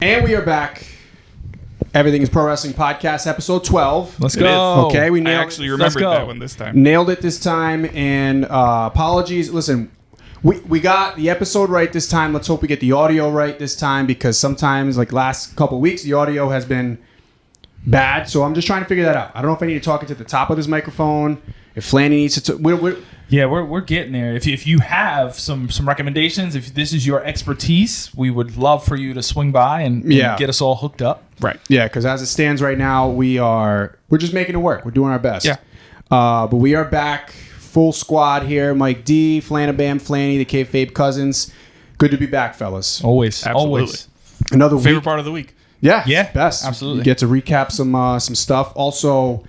And we are back. Everything is Pro Wrestling Podcast, episode 12. Let's go. Okay, we nailed. I actually remembered that one this time. Nailed it this time, and apologies. Listen, we got the episode right this time. Let's hope we get the audio right this time, because sometimes, like last couple weeks, the audio has been bad. So I'm just trying to figure that out. I don't know if I need to talk into the top of this microphone. If Flanny needs to, we're getting there. If you have some recommendations, if this is your expertise, we would love for you to swing by and get us all hooked up. Right. Yeah, because as it stands right now, we're just making it work. We're doing our best. Yeah. But we are back, full squad here. Mike D, Flanabam, Flanny, the Kayfabe cousins. Good to be back, fellas. Always. Absolutely. Always. Another Favorite week. part of the week. Yeah. Best. Absolutely. You get to recap some stuff. Also,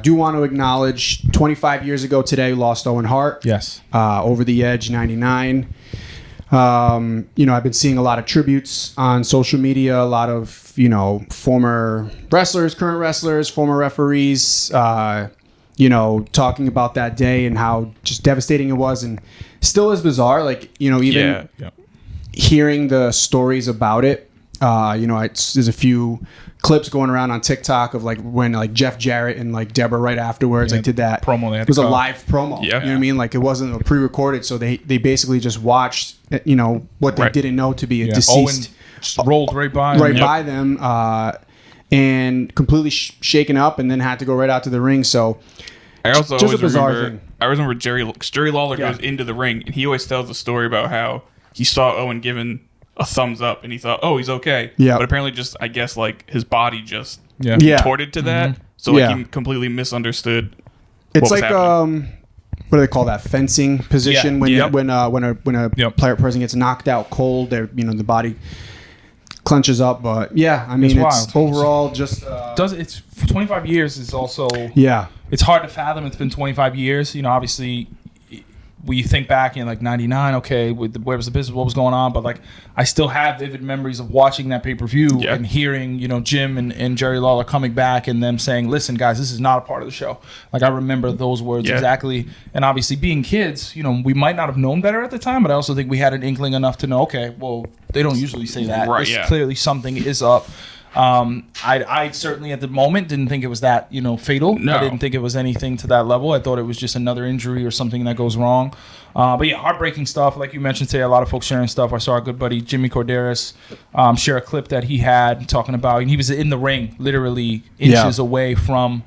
do want to acknowledge 25 years ago today, lost Owen Hart. Yes. Over the Edge, 99. I've been seeing a lot of tributes on social media, a lot of, former wrestlers, current wrestlers, former referees, talking about that day and how just devastating it was, and still is bizarre. Like, even hearing the stories about it, there's a few clips going around on TikTok of like when like Jeff Jarrett and like Deborah right afterwards did that promo. It was a live promo. Yeah. You know what I mean? Like it wasn't a pre-recorded, so they basically just watched what they didn't know to be a deceased. Owen just rolled right by by them and completely shaken up, and then had to go right out to the ring. So I also just always a bizarre remember. thing. I always remember Jerry Lawler goes into the ring, and he always tells the story about how he saw Owen giving a thumbs up, and he thought, "Oh, he's okay." Yeah. But apparently, just I guess like his body just Yeah. torted to that, so like he completely misunderstood. It's what was like happening. what do they call that? Fencing position when a player person gets knocked out cold, the body clenches up. But I mean it's overall just it's 25 years is also it's hard to fathom. It's been 25 years. Obviously, when you think back in like 99, okay, where was the business, what was going on? But like, I still have vivid memories of watching that pay-per-view and hearing, Jim and Jerry Lawler coming back and them saying, "Listen, guys, this is not a part of the show." Like, I remember those words exactly. And obviously, being kids, we might not have known better at the time, but I also think we had an inkling enough to know, okay, well, they don't usually say that. Right, Clearly something is up. I certainly at the moment didn't think it was that fatal. No. I didn't think it was anything to that level. I thought it was just another injury or something that goes wrong. But heartbreaking stuff. Like you mentioned today, a lot of folks sharing stuff. I saw our good buddy Jimmy Corderas share a clip that he had talking about, and he was in the ring, literally inches away from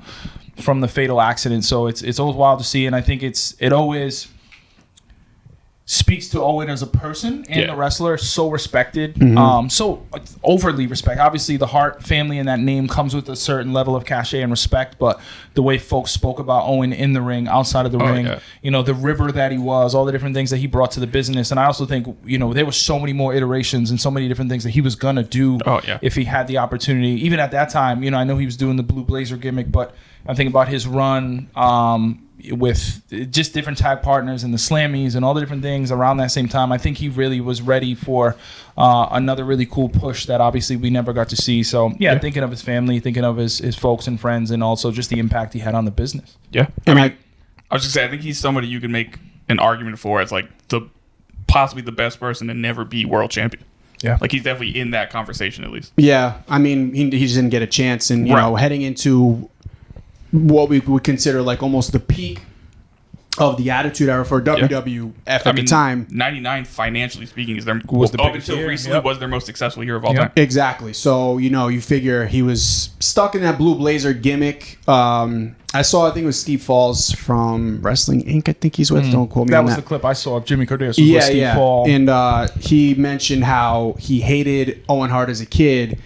the fatal accident. So it's always wild to see, and I think it always speaks to Owen as a person and the wrestler, so respected, so overly respected. Obviously, the Hart family and that name comes with a certain level of cachet and respect, but the way folks spoke about Owen in the ring, outside of the ring, the river that he was, all the different things that he brought to the business. And I also think, there were so many more iterations and so many different things that he was going to do if he had the opportunity. Even at that time, I know he was doing the Blue Blazer gimmick, but I'm thinking about his run with just different tag partners and the Slammies and all the different things around that same time. I think he really was ready for another really cool push that obviously we never got to see. So thinking of his family, thinking of his folks and friends, and also just the impact he had on the business. Yeah. I mean, I was just saying, I think he's somebody you can make an argument for as like possibly the best person to never be world champion. Yeah. Like he's definitely in that conversation at least. Yeah. I mean, he just didn't get a chance, and heading into what we would consider like almost the peak of the Attitude Era for WWF at the time. 99, financially speaking, is was the up until recently was their most successful year of all time. Exactly. So you figure he was stuck in that Blue Blazer gimmick. I think it was Steve Falls from Wrestling Inc. I think he's with. Don't quote me on that. That was the clip I saw of Jimmy Corderas. With Steve Falls. And he mentioned how he hated Owen Hart as a kid,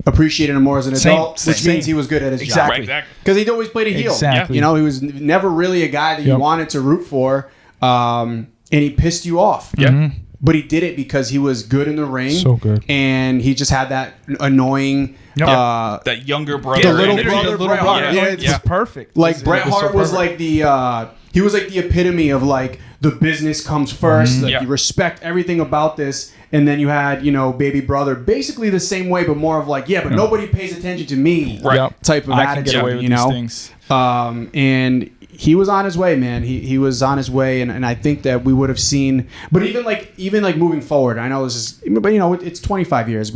appreciated him more as an adult, which means he was good at his job. Right, exactly. Because he'd always played a heel. Exactly. He was never really a guy that you wanted to root for, and he pissed you off. Yeah. Mm-hmm. But he did it because he was good in the ring. So good. And he just had that annoying... that younger brother. The little energy. brother, Bret Hart. It's perfect. Like, Bret Hart was like the... he was like the epitome of like, the business comes first. Like, you respect everything about this. And then you had, Baby Brother, basically the same way, but more of like, but nobody pays attention to me, type of I attitude, can get away with these things. And he was on his way, man. He was on his way, and I think that we would have seen. But even like moving forward, I know this is, but it's 25 years.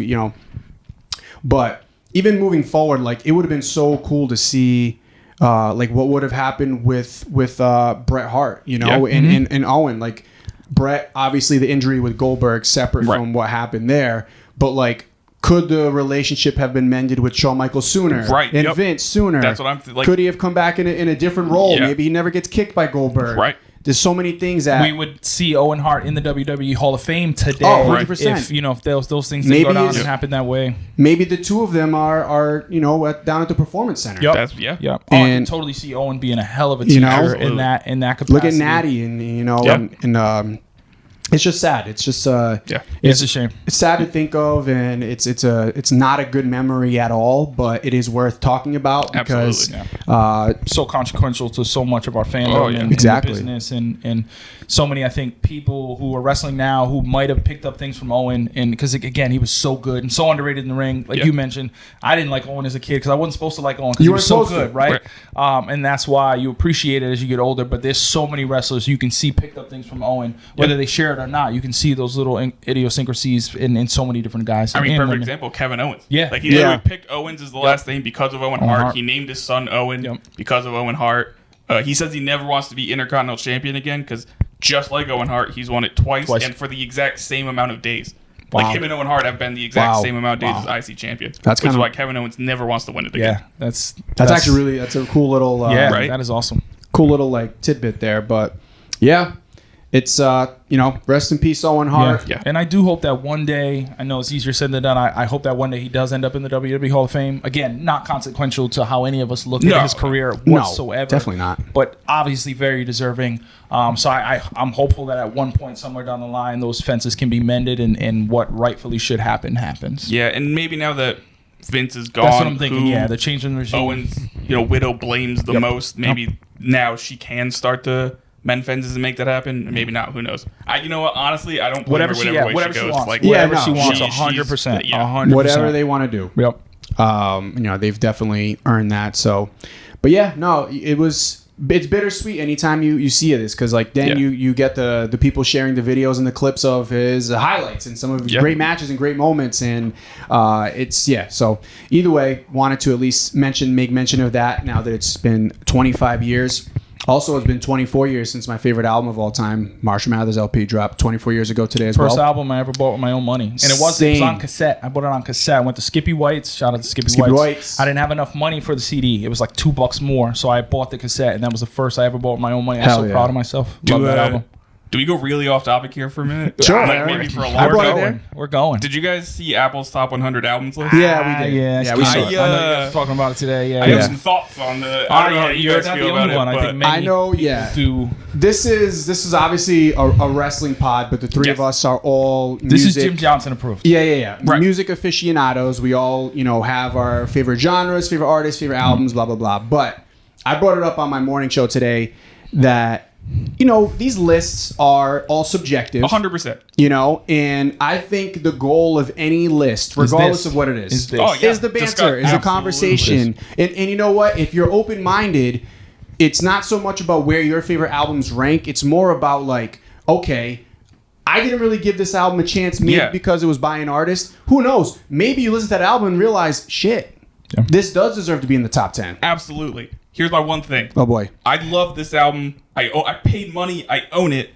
But even moving forward, like it would have been so cool to see like what would have happened with Bret Hart, you know, and Owen. Like Bret, obviously the injury with Goldberg separate from what happened there, but like could the relationship have been mended with Shawn Michaels sooner? Right. And Vince sooner? That's what I'm like. Could he have come back in a different role? Yeah. Maybe he never gets kicked by Goldberg. Right. There's so many things that we would see Owen Hart in the WWE Hall of Fame today. Oh, 100%. If those things didn't go down and happen that way. Maybe the two of them are down at the Performance Center. Yep. Yeah. Yep. I can totally see Owen being a hell of a teacher in that capacity. Look at Natty and and it's just sad. It's just it's a shame. It's sad to think of, and it's not a good memory at all, but it is worth talking about because so consequential to so much of our fandom and the business and so many, I think, people who are wrestling now who might have picked up things from Owen, and because again he was so good and so underrated in the ring. Like you mentioned, I didn't like Owen as a kid because I wasn't supposed to like Owen because he was so good, right? And that's why you appreciate it as you get older. But there's so many wrestlers you can see picked up things from Owen, whether they share it or not. You can see those little idiosyncrasies in so many different guys. I mean, perfect example, Kevin Owens. Yeah. Like he literally picked Owens as the last name because of Owen Hart. He named his son Owen because of Owen Hart. He says he never wants to be Intercontinental Champion again because just like Owen Hart, he's won it twice and for the exact same amount of days. Wow. Like him and Owen Hart have been the exact same amount of days as IC champion. That's which is why Kevin Owens never wants to win it again. Yeah, that's actually really that's a cool little right? That is awesome. Cool little like tidbit there, but yeah. It's rest in peace, Owen Hart. Yeah. And I do hope that one day, I know it's easier said than done. I hope that one day he does end up in the WWE Hall of Fame. Again, not consequential to how any of us look at his career whatsoever. No, definitely not. But obviously very deserving. So I'm hopeful that at one point somewhere down the line those fences can be mended and what rightfully should happen happens. Yeah, and maybe now that Vince is gone, that's what I'm thinking. Yeah, the change in the regime. Owens, widow blames the most. Maybe now she can start to mend fences and make that happen. Maybe not. Who knows? You know what? Honestly, I don't blame her whatever way she goes. Wants. Like whatever she wants, 100%. 100%. Whatever they want to do. Yep. They've definitely earned that. So, but yeah, no, it's bittersweet anytime you see this because like then you get the people sharing the videos and the clips of his highlights and some of his great matches and great moments and so either way wanted to at least make mention of that now that it's been 25 years. Also, it's been 24 years since my favorite album of all time, Marshall Mathers LP, dropped 24 years ago today as well. First album I ever bought with my own money. And it was on cassette. I bought it on cassette. I went to Skippy White's. Shout out to Skippy White's. I didn't have enough money for the CD. It was like $2 more. So I bought the cassette, and that was the first I ever bought with my own money. I'm so proud of myself. Love that album. Do we go really off topic here for a minute? Sure. Maybe for a long We're going. Did you guys see Apple's top 100 albums list? Yeah, we did. Yeah, we saw it. I know you guys were talking about it today. Yeah, I have some thoughts on the. I don't know how you guys feel about it. I think many do. This is obviously a wrestling pod, but the three of us are all music. This is Jim Johnson approved. Yeah. Right. Music aficionados. We all have our favorite genres, favorite artists, favorite albums, blah blah blah. But I brought it up on my morning show today that. These lists are all subjective. 100%. And I think the goal of any list, regardless of what it is the banter, is the conversation. And you know what? If you're open-minded, it's not so much about where your favorite albums rank. It's more about like, okay, I didn't really give this album a chance maybe because it was by an artist. Who knows? Maybe you listen to that album and realize, shit, this does deserve to be in the top 10. Absolutely. Here's my one thing. Oh, boy. I love this album. I paid money. I own it.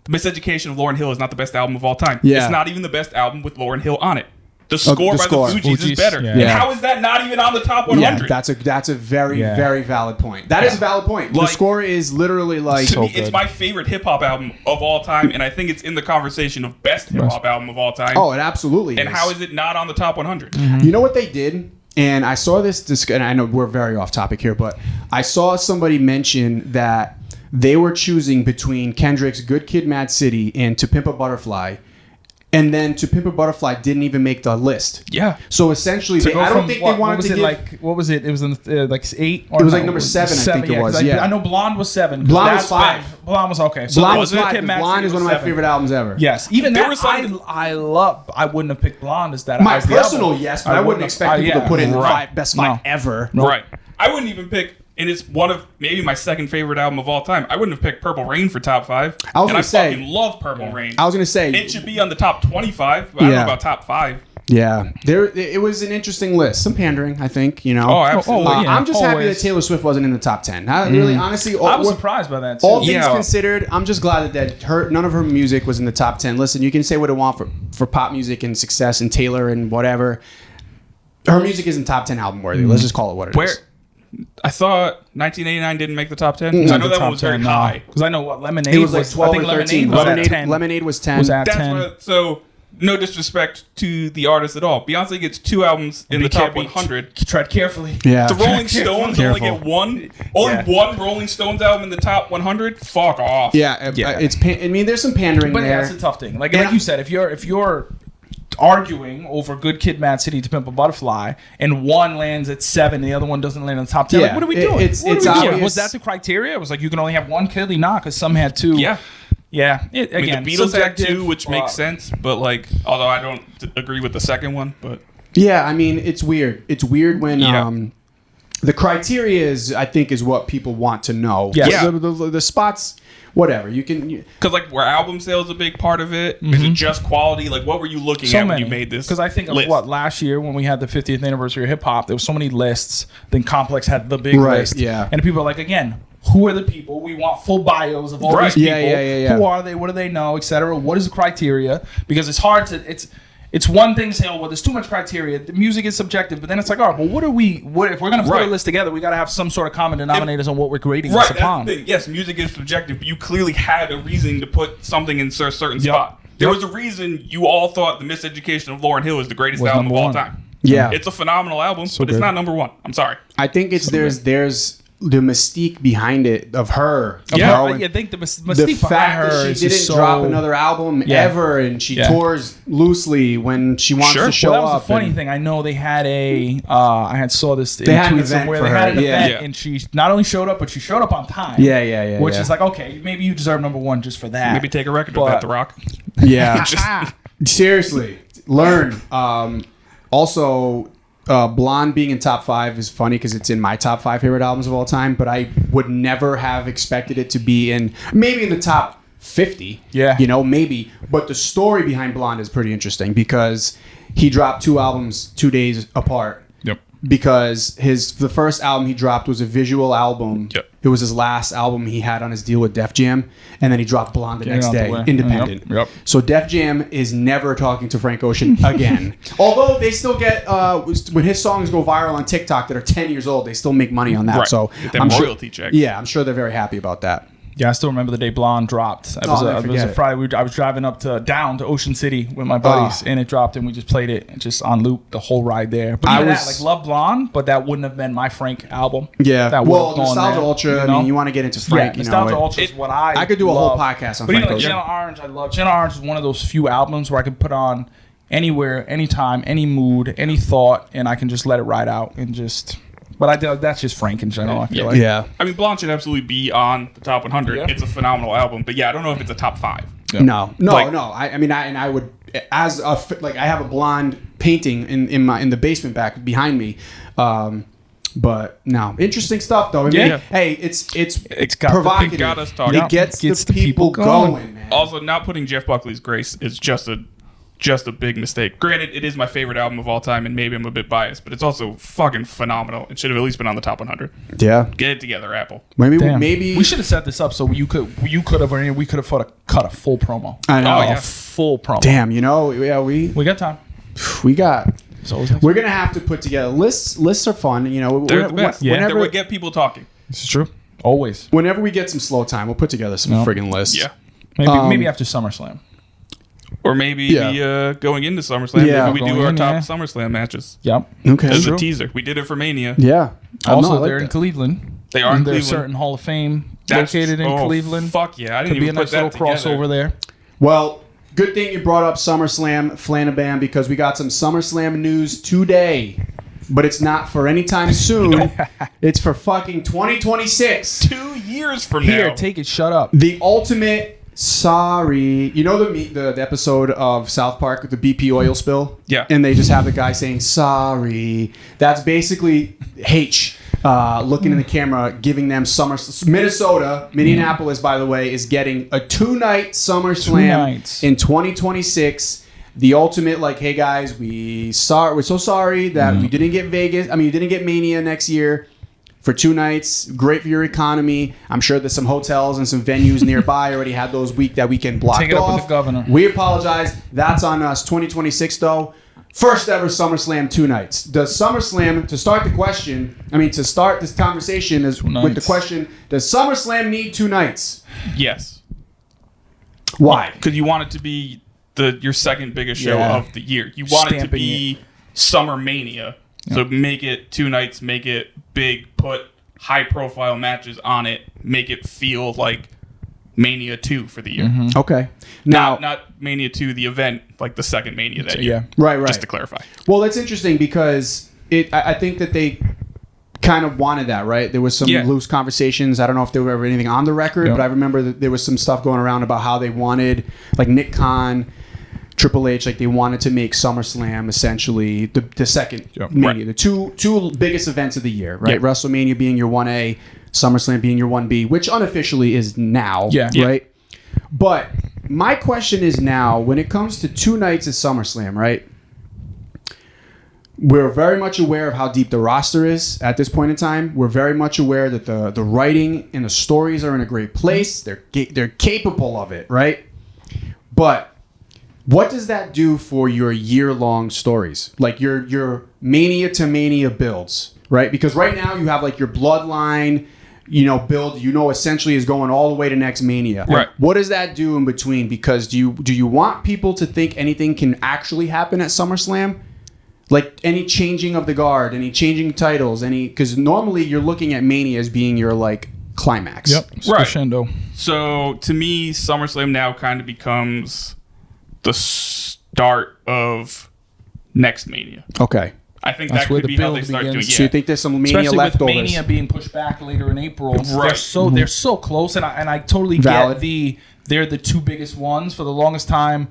The Miseducation of Lauryn Hill is not the best album of all time. Yeah. It's not even the best album with Lauryn Hill on it. The score by the Fugees is better. Yeah. And how is that not even on the top 100? Yeah, that's a very, very valid point. That is a valid point. The score is literally like... To me, it's my favorite hip-hop album of all time, and I think it's in the conversation of best hip-hop album of all time. Oh, it absolutely is. And how is it not on the top 100? Mm-hmm. You know what they did? And I saw this, and I know we're very off topic here, but I saw somebody mention that they were choosing between Kendrick's Good Kid, Mad City and To Pimp a Butterfly. And then To Pimp a Butterfly didn't even make the list. Yeah. So essentially, I don't think they wanted to give... What was it? It was in 8? Or it was like number 7, I think it was. I know Blonde was 7. Blonde was 5. Blonde was okay. So Blonde was 5. Blonde is one of my favorite albums ever. Yes. Even that, I love... I wouldn't have picked Blonde as that. My personal yes, but I wouldn't expect people to put in the best 5 ever. Right. I wouldn't even pick... And it's one of maybe my second favorite album of all time. I wouldn't have picked Purple Rain for top 5. I fucking love Purple Rain. I was going to say... It should be on the top 25, but I don't know about top 5. Yeah, it was an interesting list. Some pandering, I think. Oh, absolutely. I'm just happy that Taylor Swift wasn't in the top 10. Really, honestly, I was surprised by that too. All things considered, I'm just glad that none of her music was in the top 10. Listen, you can say what you want for pop music and success and Taylor and whatever. Her music isn't top 10 album worthy. Let's just call it what it is. I thought 1989 didn't make the top 10. I know that one was very high. Because I know what Lemonade It was like 12 I think or 13. Lemonade was at 10. Lemonade was 10. Was at 10. So no disrespect to the artist at all. Beyonce gets 2 albums in the top 100. Tread carefully. Yeah. The Rolling Stones only get one. Only one Rolling Stones album in the top 100. Fuck off. Yeah. I mean, there's some pandering But there. that's a tough thing. Like you said, if you're arguing over Good Kid, Mad City, To Pimp a Butterfly, and one lands at 7, and the other one doesn't land in the top 10. Yeah. Like, what are we doing? It's obvious. Was that the criteria? It was like you can only have one. Clearly not, because some had 2. Yeah. Yeah. Again, the Beatles had 2, which makes sense. But like, although I don't agree with the second one, but yeah, I mean, it's weird. It's weird when the criteria is what people want to know. Yes. Yeah. The spots. Whatever you can, because like were album sales a big part of it? Is it just quality? Like, what were you looking at when you made this? Because I think of last year when we had the 50th anniversary of hip hop, there was so many lists. Then Complex had the big list, and people are like, again, who are the people? We want full bios of all these people. Yeah. Who are they? What do they know, etc. What is the criteria? Because it's hard to It's one thing to say, well, there's too much criteria. The music is subjective, but then it's like, all right, well, what if we're going to put a list together, we got to have some sort of common denominators on what we're grading this upon. That's the thing. Yes, music is subjective, but you clearly had a reason to put something in a certain spot. There was a reason you all thought The Miseducation of Lauryn Hill is the greatest album of all time. Yeah. It's a phenomenal album, but it's not number 1. I'm sorry. I think there's the mystique behind it of her. I think the mystique behind her that she didn't drop another album ever, and she tours loosely when she wants to show up. That was the funny thing. I know they had I saw this in a tweet somewhere. They had an event, and she not only showed up, but she showed up on time. Yeah. Which is like, okay, maybe you deserve number 1 just for that. Maybe take a record of that, The Rock. Yeah. Seriously, learn. Also. Blonde being in top 5 is funny because it's in my top 5 favorite albums of all time, but I would never have expected it to be maybe in the top 50. Yeah. Maybe. But the story behind Blonde is pretty interesting because he dropped 2 albums 2 days apart. Yep. Because the first album he dropped was a visual album. Yep. It was his last album he had on his deal with Def Jam, and then he dropped Blonde the next day, independent. Yep. So Def Jam is never talking to Frank Ocean again. Although they still get when his songs go viral on TikTok that are 10 years old, they still make money on that. Right. So I'm royalty checks. Yeah, I'm sure they're very happy about that. Yeah, I still remember the day Blonde dropped. It was a Friday. I was driving down to Ocean City with my buddies, and it dropped, and we just played it just on loop the whole ride there. But love Blonde, but that wouldn't have been my Frank album. Yeah, that Nostalgia Ultra. I mean, you want to get into Frank. Nostalgia Ultra is what I could do a whole podcast on Frank Ocean. Channel Orange, I love. Channel Orange is one of those few albums where I can put on anywhere, anytime, any mood, any thought, and I can just let it ride out and just. But that's just Frank in general, I feel like. Yeah. I mean, Blonde should absolutely be on the top 100. Yeah. It's a phenomenal album. But yeah, I don't know if it's a top 5. Yeah. No. I mean, I would, as I have a Blonde painting in the basement back behind me. But no, interesting stuff though. I mean, hey, it's provocative. It got us talking. It gets the people going, man. Also, not putting Jeff Buckley's Grace is just a big mistake. Granted, it is my favorite album of all time, and maybe I'm a bit biased, but it's also fucking phenomenal. It should have at least been on the top 100. Yeah. Get it together, Apple. Maybe we should have set this up so we could have cut a full promo. I know. A full promo. Damn, we got time. We're gonna have to put together lists. Lists are fun. They're the best. They would get people talking. This is true. Always. Whenever we get some slow time, we'll put together some friggin' lists. Yeah. Maybe after SummerSlam. Or maybe going into SummerSlam, maybe we do our top SummerSlam matches. Yep. Okay. As a teaser. We did it for Mania. Yeah. Also, they're in Cleveland. They are in Cleveland. There's certain Hall of Fame located in Cleveland. Fuck yeah. I didn't Could even be a put nice that little together. crossover there. Well, good thing you brought up SummerSlam, Flanabam, because we got some SummerSlam news today. But it's not for any time soon. It's for fucking 2026. 2 years from now. Here, take it. Shut up. The ultimate sorry. You know the episode of South Park with the BP oil spill? Yeah. And they just have the guy saying sorry. That's basically H looking in the camera, giving them Minneapolis, by the way, is getting a 2-night SummerSlam in 2026. the ultimate, like, hey guys, we're so sorry that we didn't get you didn't get Mania next year for 2 nights. Great for your economy. I'm sure that some hotels and some venues nearby already had those that weekend blocked off. Take it up with the governor. We apologize. That's on us. 2026 though. First ever SummerSlam 2 nights. Does SummerSlam, to start this conversation is with the question, does SummerSlam need 2 nights? Yes. Why? Because you want it to be your second biggest show of the year. You want it to be Summer Mania. So make it 2 nights, make it big, put high profile matches on it, make it feel like Mania 2 for the year. Mm-hmm. Okay. Now, not Mania 2, the event, like the second Mania that year. Right. Just to clarify. Well, it's interesting because I think that they kind of wanted that, right? There was some loose conversations. I don't know if there were ever anything on the record, but I remember that there was some stuff going around about how they wanted, like Nick Khan, Triple H, like they wanted to make SummerSlam essentially the second Mania, the two biggest events of the year, right? WrestleMania being your 1A, SummerSlam being your 1B, which unofficially is now, right? But my question is now, when it comes to 2 nights at SummerSlam, right? We're very much aware of how deep the roster is at this point in time. We're very much aware that the writing and the stories are in a great place. They're capable of it, right? But what does that do for your year-long stories? Like your Mania to Mania builds, right? Because right now you have like your bloodline, build, essentially is going all the way to next Mania. Right. What does that do in between? Because do you want people to think anything can actually happen at SummerSlam? Like any changing of the guard, any changing titles, because normally you're looking at Mania as being your like climax. Yep. Crescendo. So to me, SummerSlam now kind of becomes the start of next Mania. Okay. I think that could be how they start doing it. So you think there's some Mania especially leftovers? With Mania being pushed back later in April, Right. they're so close, and I totally Valid. get they're the 2 biggest ones for the longest time.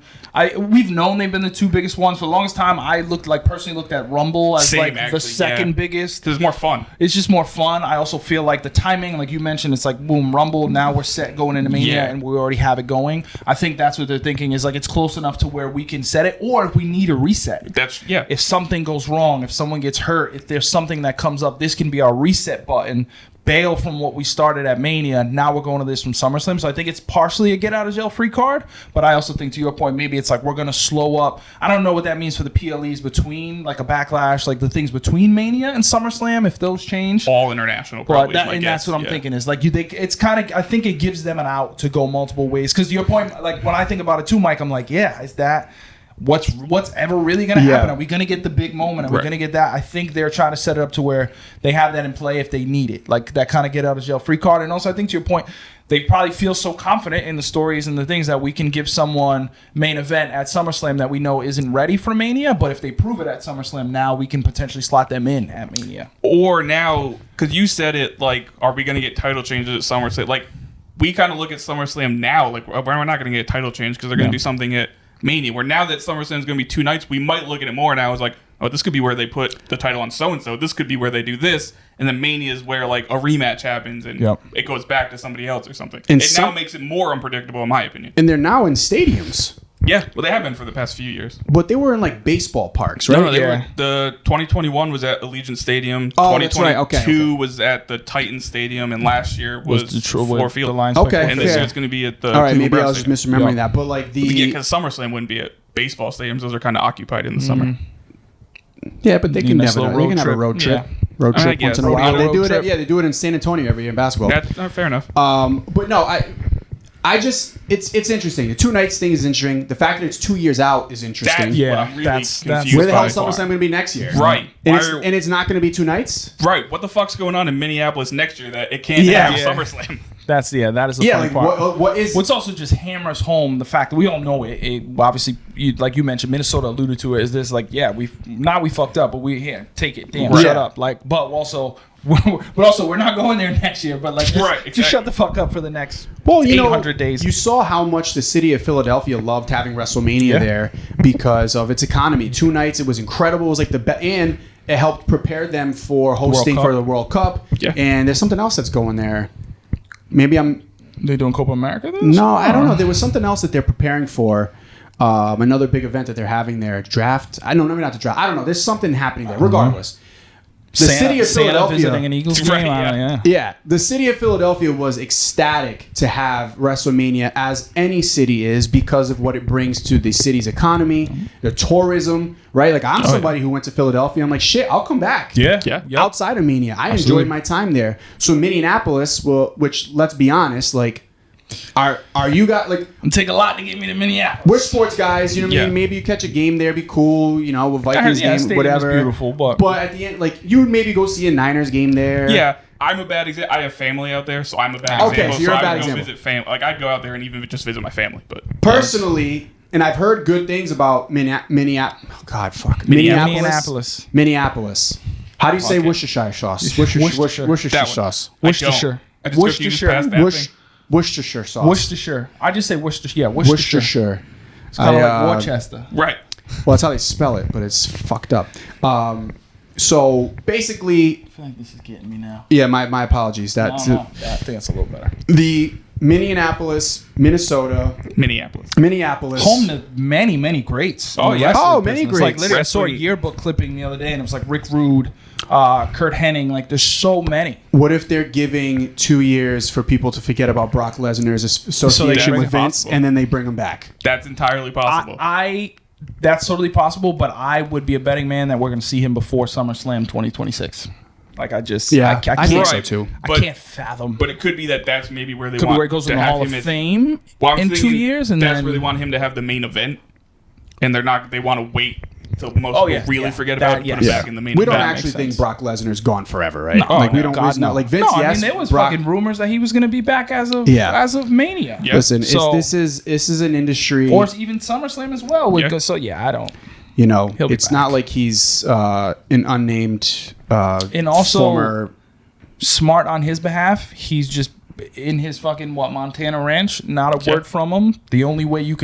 We've known they've been the 2 biggest ones for the longest time. I personally looked at Rumble as the second biggest. It's more fun. It's just more fun. I also feel like the timing, like you mentioned, it's like boom, Rumble. Now we're set going into Mania, and we already have it going. I think that's what they're thinking is like it's close enough to where we can set it, or if we need a reset. If something goes wrong, if someone gets hurt, if there's something that comes up, this can be our reset button. Bail from what we started at Mania. Now we're going to this from SummerSlam. So I think it's partially a get out of jail free card, but I also think to your point, maybe it's like we're going to slow up. I don't know what that means for the PLEs between like a Backlash, like the things between Mania and SummerSlam, if those change. All international, probably. But that's what I'm thinking is like it's kind of, I think it gives them an out to go multiple ways. Because to your point, like when I think about it too, Mike, I'm like, is that what's ever really going to happen? Are we going to get the big moment? Are we going to get that? I think they're trying to set it up to where they have that in play if they need it, like that kind of get out of jail free card. And also, I think to your point, they probably feel so confident in the stories and the things that we can give someone main event at SummerSlam that we know isn't ready for Mania. But if they prove it at SummerSlam, now we can potentially slot them in at Mania. Or now, because you said it, like, are we going to get title changes at SummerSlam? Like, we kind of look at SummerSlam now, like, we're not going to get a title change because they're going to do something at Mania, where now that SummerSlam is going to be 2 nights, we might look at it more now as like, oh, this could be where they put the title on so-and-so. This could be where they do this. And then Mania is where like a rematch happens and it goes back to somebody else or something. And it now makes it more unpredictable, in my opinion. And they're now in stadiums. Yeah, well, they have been for the past few years. But they were in like baseball parks, right? No, the 2021 was at Allegiant Stadium. Oh, 2022 that's right. Okay. was at the Titan Stadium, and last year was Ford Field. Okay, and this year it's going to be at the. All right, maybe I was just misremembering that, but like because SummerSlam wouldn't be at baseball stadiums; those are kind of occupied in the summer. Yeah, but they can have a road trip. Road trip once in a while. They do it. They do it in San Antonio every year in basketball. That's fair enough. But no, I just it's interesting. The 2 nights thing is interesting. The fact that it's 2 years out is interesting. That's where the hell is SummerSlam going to be next year? Right, and it's not going to be 2 nights. Right. What the fuck's going on in Minneapolis next year that it can't have SummerSlam? That is the funny part. What's also just hammers home the fact that we all know it obviously, like you mentioned, Minnesota alluded to it, is this like, we fucked up, but we take it, shut up, like, but also we're not going there next year, but like just shut the fuck up for the next 800 days. You saw how much the city of Philadelphia loved having WrestleMania there because of its economy. 2 nights, it was incredible. It was like and it helped prepare them for hosting for the World Cup. And there's something else that's going there. Maybe they doing Copa America? No, I don't know. There was something else that they're preparing for. Another big event that they're having there, draft. I know, maybe not the draft. I don't know. There's something happening there. Regardless, the city of Philadelphia visiting an Eagles game. Right, yeah, the city of Philadelphia was ecstatic to have WrestleMania, as any city is, because of what it brings to the city's economy, the tourism, right? Like, I'm somebody who went to Philadelphia. I'm like, shit, I'll come back. Yeah. Outside of Mania, I enjoyed my time there. So Minneapolis, which let's be honest, like, are you guys like? It'd take a lot to get me to Minneapolis. We're sports guys, you know what I mean? Maybe you catch a game there, be cool, you know, a Vikings game, whatever. Beautiful, but at the end, like, you would maybe go see a Niners game there. Yeah, I'm a bad example. I have family out there, so I'm a bad example. Okay, so you're a bad I would example. go visit family. Like, I'd go out there and even just visit my family. But Personally, and I've heard good things about Minneapolis. Oh, God, fuck. Minneapolis. How do you say Worcestershire sauce? Worcestershire sauce. Worcestershire. I just Worcestershire. Worcestershire sauce. Worcestershire. I just say Worcestershire. Yeah, Worcestershire. It's kind of like Worcester. Right. Well, that's how they spell it, but it's fucked up. So basically, I feel like this is getting me now. yeah, my apologies. No, I think that's a little better. The Minneapolis, Minnesota, Minneapolis, home to many, many greats. Oh, yeah. Many greats. Like, literally, I saw a yearbook clipping the other day, and it was like Rick Rude, Kurt Hennig. Like, there's so many. What if they're giving 2 years for people to forget about Brock Lesnar's association with Vince, and then they bring him back? That's entirely possible. That's totally possible, but I would be a betting man that we're going to see him before SummerSlam 2026. Like, I think so too. I can't fathom. But it could be that's maybe where they could want be where it goes to in the have Hall him of Fame in 2 years, and that's then where they want him to have the main event, and they want to wait till most people really forget about it, put him back in the main we event. don't actually think Brock Lesnar's gone forever, right? No, like, we don't. God, no. Like, Vince, no, yes. I mean, there was Brock, fucking rumors that he was going to be back as of Mania. Yeah. Listen, So- this is an industry, Or even SummerSlam as well. Yeah. So I don't. you know, be it's back. not like he's an unnamed And also, former. smart on his behalf. He's just in his fucking Montana ranch. Not a word from him. The only way you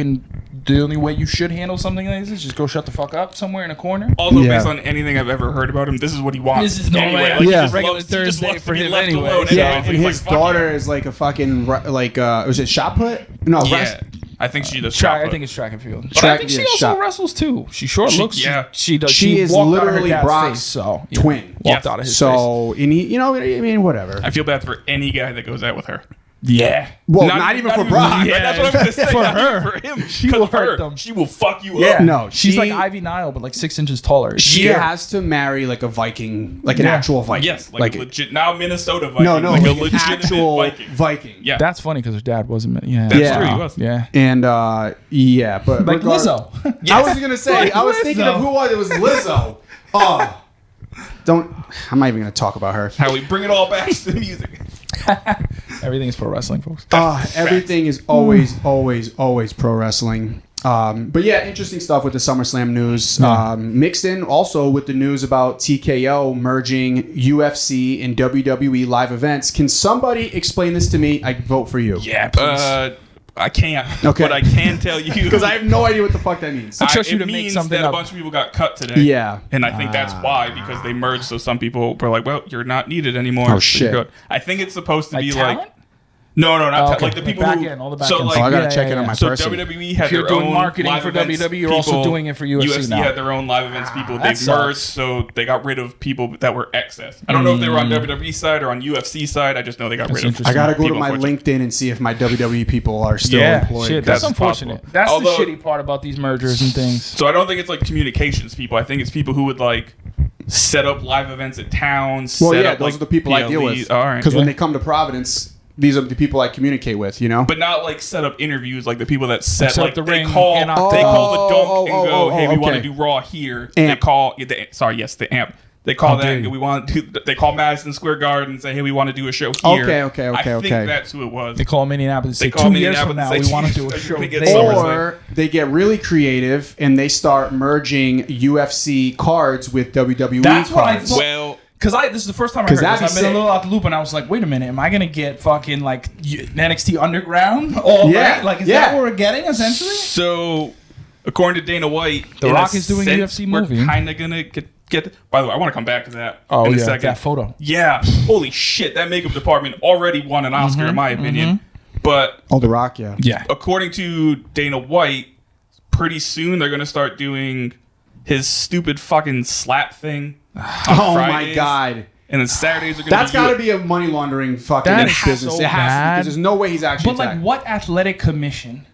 should handle something like this is just go shut the fuck up somewhere in a corner. Also, based on anything I've ever heard about him, this is what he wants. This is normal. anyway. Like, Yeah. Just regular loves- he just Thursday loves to for be him left anyway. alone Yeah, Yeah, anyway. and He's his like, fuck daughter is like a fucking was it shot put? No, Yeah, I think she does. Track, shot I put. think it's track and field. Track- But I think she yeah, also shot. wrestles too. She sure looks. yeah. She does. She is walked out of her literally dad's Brock's face, so twin. walked out of his face. So, and he, you know, I mean, whatever. I feel bad for any guy that goes out with her. Yeah. Well, not even for Brock. Yeah, that's what I'm gonna say. For Not even her. for him. She 'Cause will of her, hurt them. She will fuck you Yeah. up. No, She's she- like Ivy Nile, but like 6 inches taller. She Yeah. has to marry like a Viking, like an actual Viking. Yes, like a legit. Now Minnesota Viking. no, like a like an legitimate actual Viking. Viking. Yeah, That's funny because her dad wasn't. Yeah. that's Yeah. true. He was. Yeah. And but Like Lizzo. I was gonna say, Like I was Lizzo. thinking of who was it? Was Lizzo? Oh, I'm not even gonna talk about her. How we bring it all back to the music. Everything is pro wrestling, folks. Everything is always pro wrestling. But yeah, interesting stuff with the SummerSlam news. Mixed in also with the news about TKO merging UFC and WWE live events. Can somebody explain this to me? I vote for you. Yeah, please. I can't. Okay. But I can tell you Because I have no idea what the fuck that means. I trust you it to make means something that up. a bunch of people got cut today. Yeah. And I think that's why, because they merged, so some people were like, well, you're not needed anymore. Oh, so shit. you're good. I think it's supposed to Like be talent? like... No, not Oh, okay. like the Like people back who... end, all the back so end like, Oh, I gotta Yeah, check yeah, it on yeah. my So person. WWE had If you're their doing own marketing live for events WWE, you're also people. doing it for UFC now. had their own live events people. that They sucks. merged, so they got rid of people that were excess. I don't know if they were on WWE side or on UFC side. I just know they got rid of. interesting. I gotta go to people, my unfortunately. LinkedIn and see if my WWE people are still employed. shit, that's That's unfortunate. possible. That's Although- the shitty part about these mergers and things. So I don't think it's like communications people. I think it's people who would like set up live events at towns. Well, set yeah, up, those like, are the people I deal PLEs. with. All right. Because when they come to Providence, these are the people I communicate with, you know? But not like set up interviews like the people that set Set up like the they ring call and they octagon. call the dunk and go, hey, we want to okay. do Raw here. Amp. They call the amp. They call How dare that you. we want to. They call Madison Square Garden and say, hey, we want to do a show here. Okay, I think okay. that's who it was. They call Minneapolis. They Say call 2 years from Minneapolis now, and we say, want to do a "You're show gonna get there." SummerSlam. Or they get really creative and they start merging UFC cards with WWE That's what I cards. thought. Well, Because this is the first time I 'Cause heard this. that'd I've be been a sick. little out the loop, and I was like, wait a minute, am I gonna get fucking like NXT Underground? All Yeah, right? Like, is yeah. that what we're getting essentially? so according to Dana White, The in Rock a is doing a sense, UFC movie. We're kind of gonna get. By the way, I want to come back to that Oh in a yeah, second. that photo. Yeah, holy shit, that makeup department already won an Oscar in my opinion. But Oh, The Rock, yeah. Yeah. according to Dana White, pretty soon they're gonna start doing his stupid fucking slap thing. Oh Fridays. my god. And then Saturdays are going to be... That's got to be a money laundering fucking business. So it has to, because there's no way he's actually But, like, what athletic commission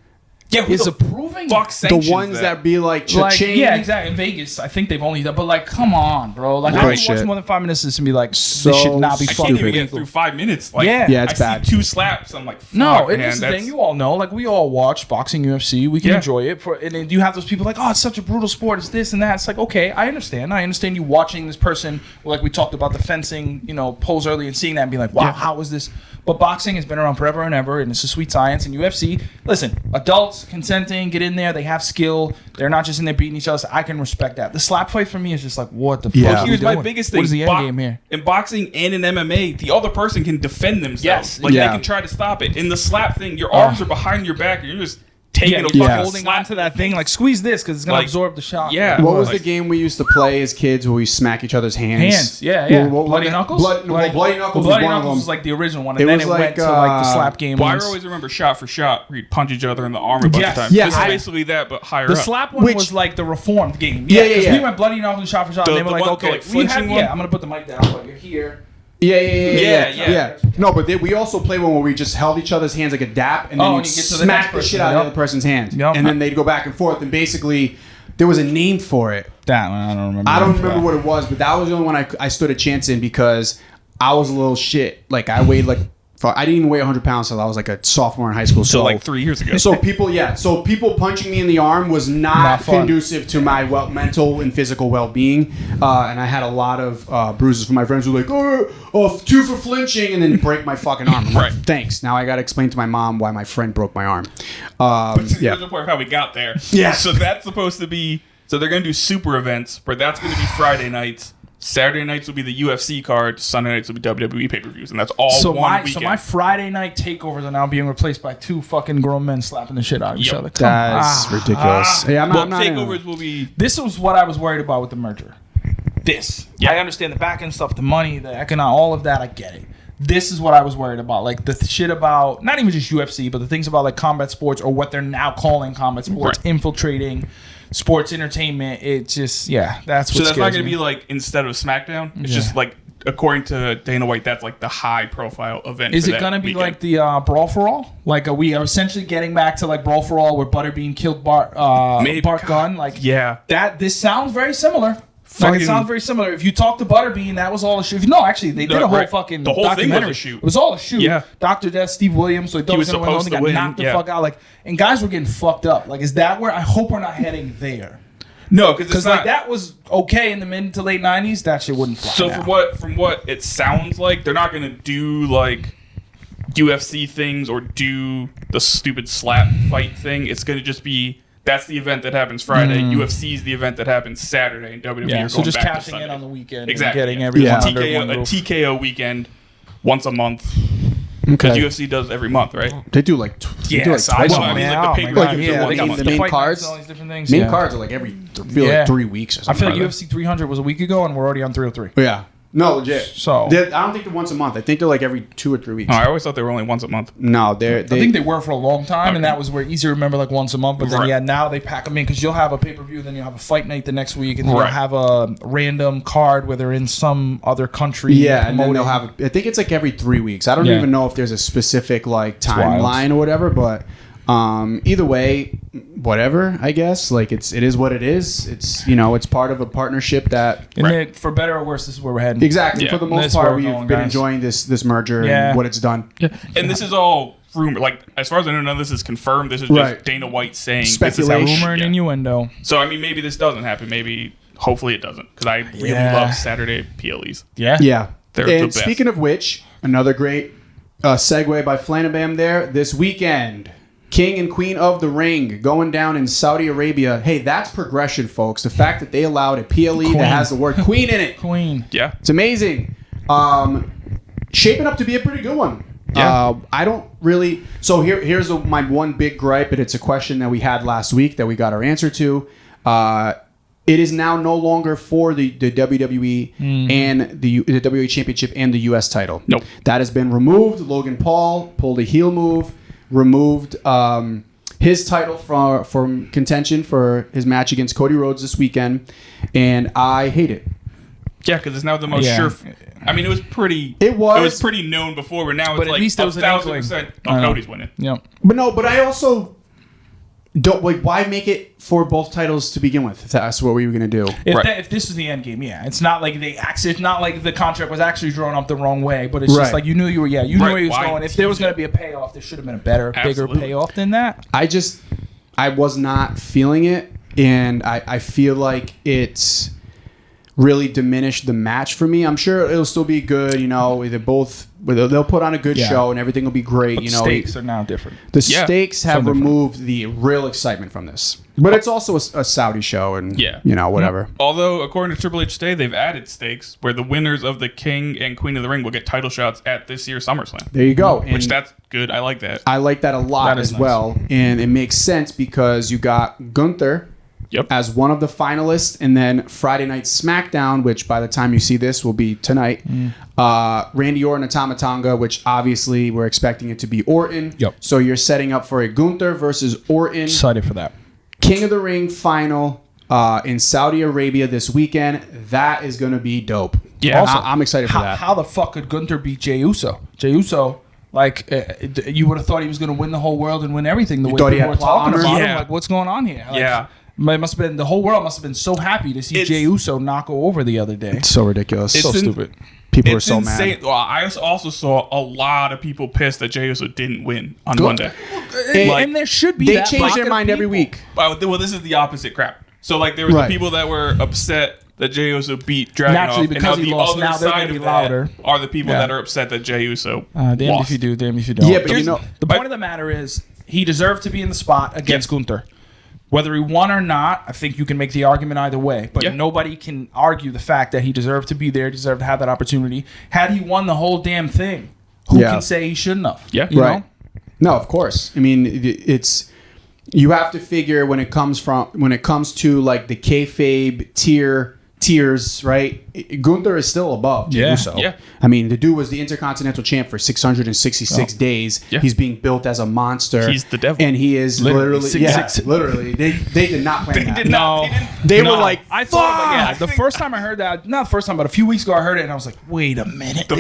Yeah, is approving the ones that be like cha-ching. Yeah, exactly. In Vegas, I think they've only done. But like, come on, bro. Like, I can watch more than 5 minutes of this and be like, this should not be I fucking can't even get illegal. through 5 minutes. Like, Yeah, it's I bad. see 2 slaps. I'm like, fuck, No, man, it's the thing. You all know. Like, we all watch boxing, UFC. We can enjoy it. And then you have those people like, oh, it's such a brutal sport. It's this and that. It's like, okay, I understand. I understand you watching this person. Like we talked about the fencing, polls earlier and seeing that and being like, wow, how is this? But boxing has been around forever and ever, and it's a sweet science. And UFC, listen, adults consenting, get in there. They have skill. They're not just in there beating each other. So I can respect that. The slap fight for me is just like, what the fuck? Yeah. Here's my biggest thing. What is the end game here? In boxing and in MMA, the other person can defend themselves. Yes. Like, they can try to stop it. In the slap thing, your arms are behind your back, and you're just taking a fucking holding on to that thing, like squeeze this because it's gonna absorb the shock. Yeah. What was the game we used to play as kids where we smack each other's hands? Yeah. Bloody Knuckles? Bloody Knuckles Bloody was one of Knuckles them. was like the original one, and then it was went to like the slap game. Well, I ones. always remember Shot for Shot, where you'd punch each other in the arm a bunch of times. Yeah, This is basically that, but higher The up. slap one was like the reformed game. Yeah. We went Bloody Knuckles, Shot for Shot, and they were like, one, okay, like, flinching one? I'm gonna put the mic down, but you're here. Yeah. No, but we also played one where we just held each other's hands like a dap, and then you'd and you get to the smack next the shit person. out of the other person's hand, Yep. and then they'd go back and forth. And basically, there was a name for it. That one, I don't remember. I don't remember what it was, but that was the only one I stood a chance in because I was a little shit. Like I weighed I didn't even weigh 100 pounds until I was like a sophomore in high school. So like 3 years ago. So people punching me in the arm was not fun. conducive to my mental and physical well-being. And I had a lot of bruises from my friends who were like, oh, 2 for flinching, and then break my fucking arm. I'm like, thanks. Now I got to explain to my mom why my friend broke my arm. Here's the point of how we got there. Yeah. So that's supposed to be, so they're going to do super events, but that's going to be Friday nights. Saturday nights will be the UFC card. Sunday nights will be WWE pay-per-views, and that's all one weekend. So my Friday night takeovers are now being replaced by 2 fucking grown men slapping the shit out of each other. That's ridiculous. I'm not takeovers will be... This was what I was worried about with the merger. I understand the back end stuff, the money, the economic, all of that. I get it. This is what I was worried about. Like the shit about, not even just UFC, but the things about like combat sports or what they're now calling combat sports, infiltrating sports entertainment. It just, that's what So that's not going to me. be like instead of SmackDown. It's just like, according to Dana White, that's like the high profile event. Is it going to be like the Brawl for All? Like, are we essentially getting back to like Brawl for All where Butterbean killed Bart Gunn? Like, this sounds very similar. Like, it sounds very similar. If you talk to Butterbean, that was all a shoot. No, actually, they did a whole fucking the whole documentary. thing was a shoot. It was all a shoot. Yeah. Dr. Death, Steve Williams, so he thought he was going to win. He got knocked the fuck out. Like, and guys were getting fucked up. Like, is that where I hope we're not heading there? No, because like that was okay in the mid to late 90s. That shit wouldn't fly. So now. from what it sounds like, they're not going to do like UFC things or do the stupid slap fight thing. It's going to just be, that's the event that happens Friday. UFC is the event that happens Saturday, and WWE are going so just back to cashing Sunday. in on the weekend, Exactly. And getting everyone under TKO, one a roof. TKO weekend once a month. Because UFC does every month, right? They do like Yes, I twice know. a I mean, month. like the pay-per-views are once a month. The main cards. All these different things. Main cards are like every 3 weeks or I something. feel like UFC 300 was a week ago, and we're already on 303. Yeah. No, legit. So I don't think they're once a month. I think they're like every 2 or 3 weeks. Oh, I always thought they were only once a month. No, I think they were for a long time, and that was where easy to remember like once a month. But then now they pack them in because you'll have a pay-per-view, then you'll have a fight night the next week, and then you'll have a random card where they're in some other country. Yeah, and then they'll have. I think it's like every 3 weeks. I don't even know if there's a specific like timeline or whatever, but either way, whatever. I guess like it is what it is. It's it's part of a partnership that. And then, for better or worse, this is where we're heading. Exactly. For the most part, we've been enjoying this merger and what it's done. Yeah. And this is all rumor. Like as far as I know, none of this is confirmed. This is just Dana White saying speculation, this is rumor and innuendo. So I mean, maybe this doesn't happen. Maybe hopefully it doesn't, because I really love Saturday PLEs. Yeah. They're and the best. Speaking of which, another great segue by Flanabam there. This weekend, King and Queen of the Ring going down in Saudi Arabia. Hey, that's progression, folks. The fact that they allowed a PLE that has the word Queen in it. Queen. Yeah. It's amazing. Shaping up to be a pretty good one. Yeah. I don't really... So here's my one big gripe, and it's a question that we had last week that we got our answer to. It is now no longer for the WWE and the WWE Championship and the U.S. title. Nope. That has been removed. Logan Paul pulled a heel move, removed his title from contention for his match against Cody Rhodes this weekend, and I hate it. Yeah, because it's now the most sure. I mean, it was pretty known before, but now it's at like least 1,000% Cody's winning. Yeah. But I also don't like. Why make it for both titles to begin with? If that's what we were gonna do. If this is the end game, it's not like it's not like the contract was actually drawn up the wrong way, but it's just like you knew where he was going. If there was gonna be a payoff, there should have been a bigger payoff than that. I was not feeling it, and I feel like it's really diminished the match for me. I'm sure it'll still be good. They'll put on a good show and everything will be great. But the stakes are now different. The stakes have removed the real excitement from this. But it's also a Saudi show and whatever. Although according to Triple H today, they've added stakes where the winners of the King and Queen of the Ring will get title shots at this year's SummerSlam. There you go. Which that's good. I like that. I like that a lot as well. And it makes sense because you got Gunther as one of the finalists, and then Friday Night SmackDown, which by the time you see this will be tonight. Randy Orton and Tama Tonga, which obviously we're expecting it to be Orton. So you're setting up for a Gunther versus Orton. Excited for that. King of the Ring final in Saudi Arabia this weekend. That is going to be dope. Yeah, also, I'm excited for that. How the fuck could Gunther beat Jey Uso? Jey Uso, you would have thought he was going to win the whole world and win everything. The way people were talking about him, what's going on here? It must have been the whole world must have been so happy to see Jey Uso knock over the other day. It's so ridiculous. It's so stupid. People are so mad. Well, I also saw a lot of people pissed that Jey Uso didn't win on Monday. And there should be they change their mind every week. Well, this is the opposite crap. So there was the people that were upset that Jey Uso beat Dragunov, because and he lost. Now they're going to be louder. Are the people that are upset that Jey Uso damned lost. if you do, damned if you don't. Yeah, but the point of the matter is he deserved to be in the spot against Gunther. Whether he won or not, I think you can make the argument either way. But nobody can argue the fact that he deserved to be there, deserved to have that opportunity. Had he won the whole damn thing, who can say he shouldn't have? Yeah, you know? No, of course. I mean, you have to figure when it comes to like the kayfabe tiers, right? Gunther is still above Jey Uso. Yeah. I mean, the dude was the Intercontinental Champ for 666 days. Yeah. He's being built as a monster. He's the devil. And he is literally. They did not plan that. They were like, I thought, the first time I heard that, not the first time, but a few weeks ago I heard it, and I was like, wait a minute.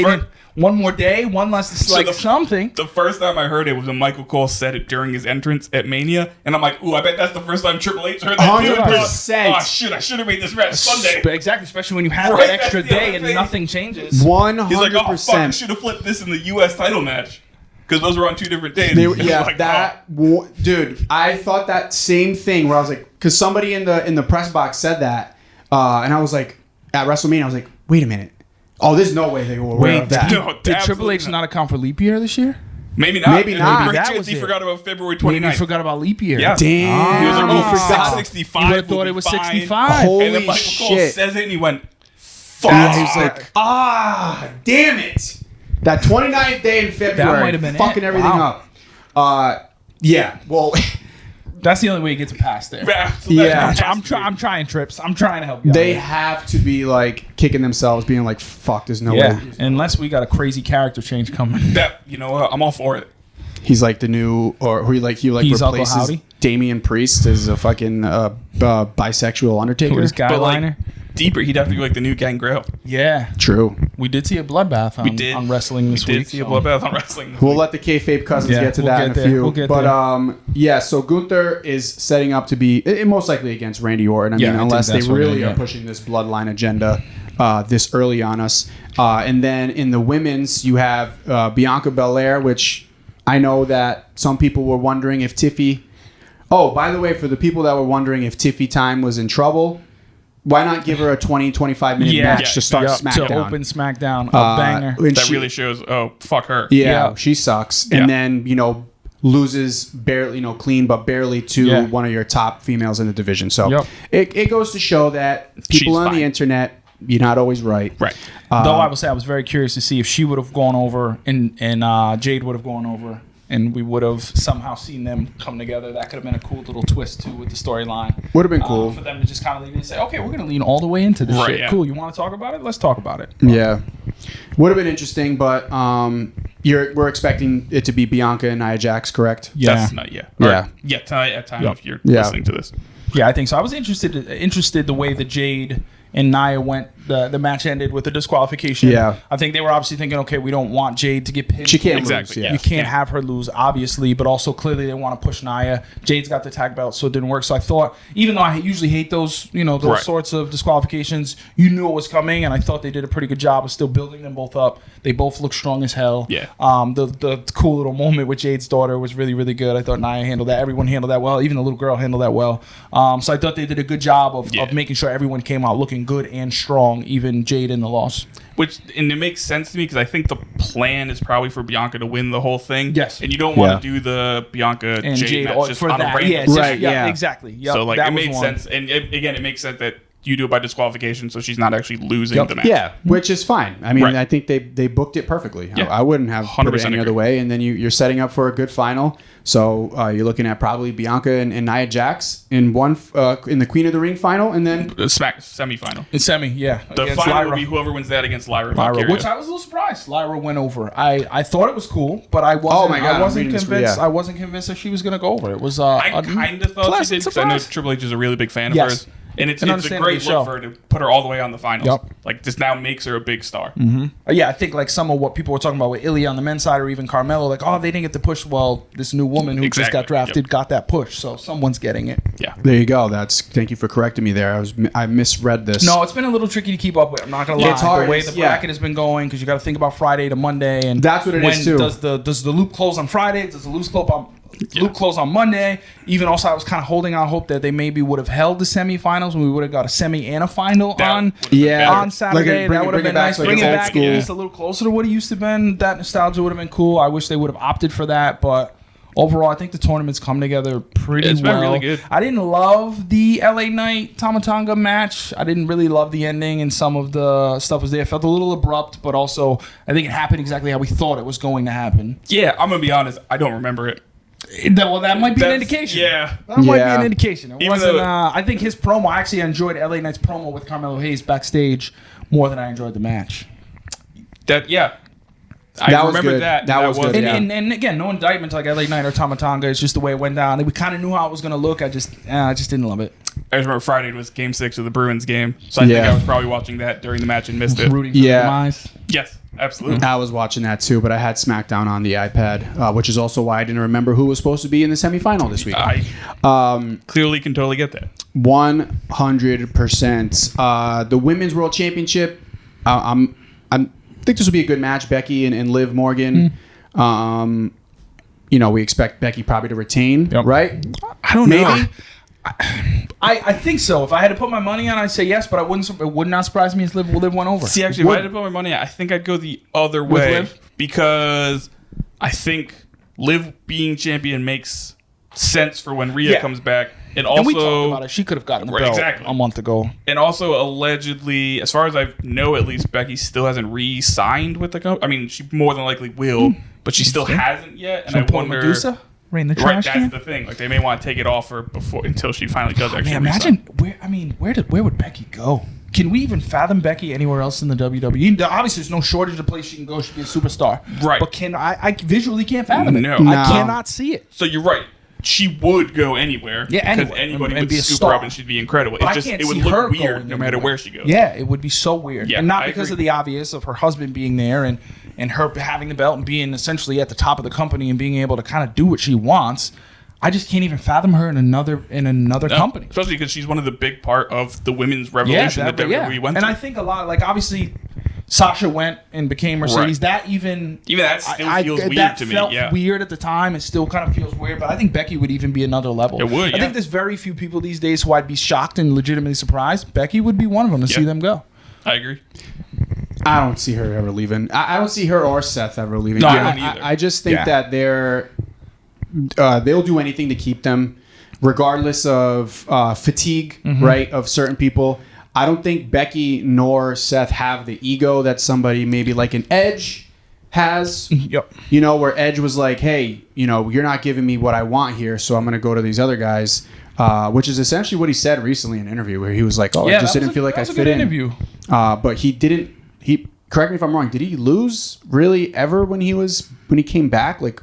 One more day, one less, something. The first time I heard it was when Michael Cole said it during his entrance at Mania, and I'm like, ooh, I bet that's the first time Triple H heard that. 100%. Oh, shit, I should have made this match Sunday. Exactly, especially when you have that extra day and nothing changes. 100%. He's like, oh, fuck, I should have flipped this in the U.S. title match. Because those were on 2 different days. Dude, I thought that same thing where I was like, because somebody in the press box said that, and I was like, at WrestleMania, I was like, wait a minute. Oh, there's no way they were aware of that. Did Triple H not account for leap year this year? Maybe not. Maybe not. He forgot about February 29th. Maybe he forgot about leap year. Yeah. Damn. He was like, forgot. 65. He would have thought it was 65. Holy and then Michael Cole says it, and he went, fuck. And he was like, damn it. That 29th day in February. That might have been fucking everything up. Yeah. Well... That's the only way he gets past there. I'm trying, Trips. I'm trying to help you out. They have to be like kicking themselves, being like, fuck, there's no way. Unless we got a crazy character change coming. You know what? I'm all for it. He's like the new, or he replaces Damian Priest as a fucking bisexual Undertaker. His guy liner. Deeper, he'd have to be like the new Gangrel. Yeah. True. We did see a bloodbath on wrestling this week. We did see a bloodbath on wrestling. We'll let the kayfabe cousins get to that in a few. We'll get there. So Gunther is setting up to be most likely against Randy Orton. I mean, unless they really are pushing this bloodline agenda this early on us. And then in the women's, you have Bianca Belair, which I know that some people were wondering if Tiffy... Oh, by the way, for the people that were wondering if Tiffy Time was in trouble... Why not give her a 20-25 minute match to start SmackDown? To open SmackDown, a banger. That really shows, fuck her. Yeah, she sucks. And then, loses barely, clean but barely to one of your top females in the division. So it goes to show that people on the internet, you're not always right. Right. Though I will say I was very curious to see if she would have gone over and Jade would have gone over. And we would have somehow seen them come together. That could have been a cool little twist, too, with the storyline. Would have been cool. For them to just kind of lean in and say, okay, we're going to lean all the way into this shit. Yeah. Cool, you want to talk about it? Let's talk about it. Yeah. Would have been interesting, but we're expecting it to be Bianca and Nia Jax, correct? Yeah. That's not yet. Yeah. Yeah, tonight at time if you're Yeah. listening to this. Yeah, I think so. I was interested the way that Jade and Nia went. The match ended with a disqualification. Yeah. I think they were obviously thinking, okay, we don't want Jade to get pinned. She can't Exactly. lose. Yeah. You can't have her lose, obviously, but also clearly they want to push Nia. Jade's got the tag belt, so it didn't work. So I thought, even though I usually hate those, those Right. sorts of disqualifications, you knew it was coming, and I thought they did a pretty good job of still building them both up. They both look strong as hell. Yeah. The cool little moment with Jade's daughter was really, really good. I thought Nia handled that. Everyone handled that well. Even the little girl handled that well. So I thought they did a good job of making sure everyone came out looking good and strong, even Jade in the loss. And it makes sense to me because I think the plan is probably for Bianca to win the whole thing. Yes. And you don't want to do the Bianca And Jade match just for on that. a random. Yeah, just- Right, yeah. exactly. Yep, So that it was made one. sense. And again, it makes sense that you do it by disqualification, so she's not actually losing the match. Yeah, which is fine. I mean, Right. I think they booked it perfectly. Yeah. I wouldn't have put it 100% any other agree. way. And then you're setting up for a good final. So you're looking at probably Bianca and Nia Jax in in the Queen of the Ring final, and then The semifinal. In semi, yeah. The against final Lyra. would be whoever wins that against Lyra. Lyra, Valkyria. which I was a little surprised. Lyra went over. I thought it was cool, but I wasn't. Oh my God, I wasn't I'm reading this, convinced. yeah. I wasn't convinced that she was going to go over. It was. I kind of thought she pleasant did because I know surprise. Triple H is a really big fan of Yes. hers. And it's An a understandably great show. look for her to put her all the way on the finals. Yep. Like, this now makes her a big star. Yeah, I think like some of what people were talking about with Ilya on the men's side, or even Carmelo, like, oh, they didn't get the push. Well, this new woman who just Exactly. got drafted got that push, so someone's getting it. Yeah. there you go. Thank you for correcting me there. I misread this. No, it's been a little tricky to keep up with. I'm not gonna lie. It's hard. The way the Yeah. bracket has been going, because you got to think about Friday to Monday, and That's what it is, too. Does the loop close on Friday? Does the loop close on Monday? Even also, I was kind of holding out hope that they maybe would have held the semifinals, and we would have got a semi and a final That on. would've been Yeah. better. On Saturday, that would have been nice. so Bring it's it old back school. at least a little closer to what it used to been. That nostalgia would have been cool. I wish they would have opted for that, but overall, I think the tournament's come together pretty It's been well. really good. I didn't love the LA Knight Tamatanga match. I didn't really love the ending, and some of the stuff was there. It felt a little abrupt, but also I think it happened exactly how we thought it was going to happen. Yeah, I'm going to be honest. I don't remember it. Well, that might be an That's- indication. Yeah. That might be Yeah. an indication. It Even wasn't. though- I think his promo. I actually enjoyed LA Knight's promo with Carmelo Hayes backstage more than I enjoyed the match. I That was remember good. that. That was good, And, yeah. and again, no indictment to like LA Knight or Tamatanga. It's just the way it went down. And we kind of knew how it was going to look. I just didn't love it. I just remember Friday was Game 6 of the Bruins game, so I think Yeah. I was probably watching that during the match and missed it. Rooting for Yeah. the demise. Yes, absolutely. I was watching that too, but I had SmackDown on the iPad, which is also why I didn't remember who was supposed to be in the semifinal this week. I clearly can totally get that. 100%. The Women's World Championship. I think this will be a good match. Becky and Liv Morgan. We expect Becky probably to retain, Yep. right? I don't Maybe. know. I think so. If I had to put my money on it, I'd say yes, but it would not surprise me if Liv went over. See, actually, if I had to put my money, I think I'd go the other way Liv? because I think Liv being champion makes sense for when Rhea Yeah. comes back, and And we talked also about it. She could have gotten the Right, belt exactly. a month ago. allegedly, as far as I know, at least Becky still hasn't re-signed with the company. I mean, she more than likely will, but she still hasn't yet. And I Pull wonder. Medusa? Reign the Right, trash that's can? the thing. Like they may want to take it off her before until she finally does actually. Man, re-sign. imagine where would Becky go? Can we even fathom Becky anywhere else in the WWE? Obviously, there's no shortage of places she can go. She can be a superstar. Right. But I visually can't fathom it. No. I No. cannot see it. So you're right. She would go anywhere. Yeah, because anywhere, anybody and would be a scoop star. her up and she'd be incredible. But I It just can't it would see her look weird going no matter anywhere. where she goes. Yeah, it would be so weird. Yeah, and not I because agree. of the obvious of her husband being there and her having the belt and being essentially at the top of the company and being able to kind of do what she wants. I just can't even fathom her in another company. Especially because she's one of the big part of the women's revolution that WWE went And through. I think a lot, like obviously, Sasha went and became Mercedes. Right. That even that still feels weird that to me. felt Yeah. weird at the time. It still kind of feels weird, but I think Becky would even be another level. It would, I yeah. think there's very few people these days who I'd be shocked and legitimately surprised. Becky would be one of them to see them go. I agree. I don't see her ever leaving. I don't see her or Seth ever leaving. No, I don't either. I just think Yeah. that they'll do anything to keep them, regardless of fatigue, right, of certain people. I don't think Becky nor Seth have the ego that somebody maybe like an Edge has. Yep. Where Edge was like, hey, you're not giving me what I want here, so I'm going to go to these other guys. Which is essentially what he said recently in an interview where he was like, I just didn't feel like I fit in. Interview. But he didn't. correct me if I'm wrong. Did he lose really ever when he came back? Like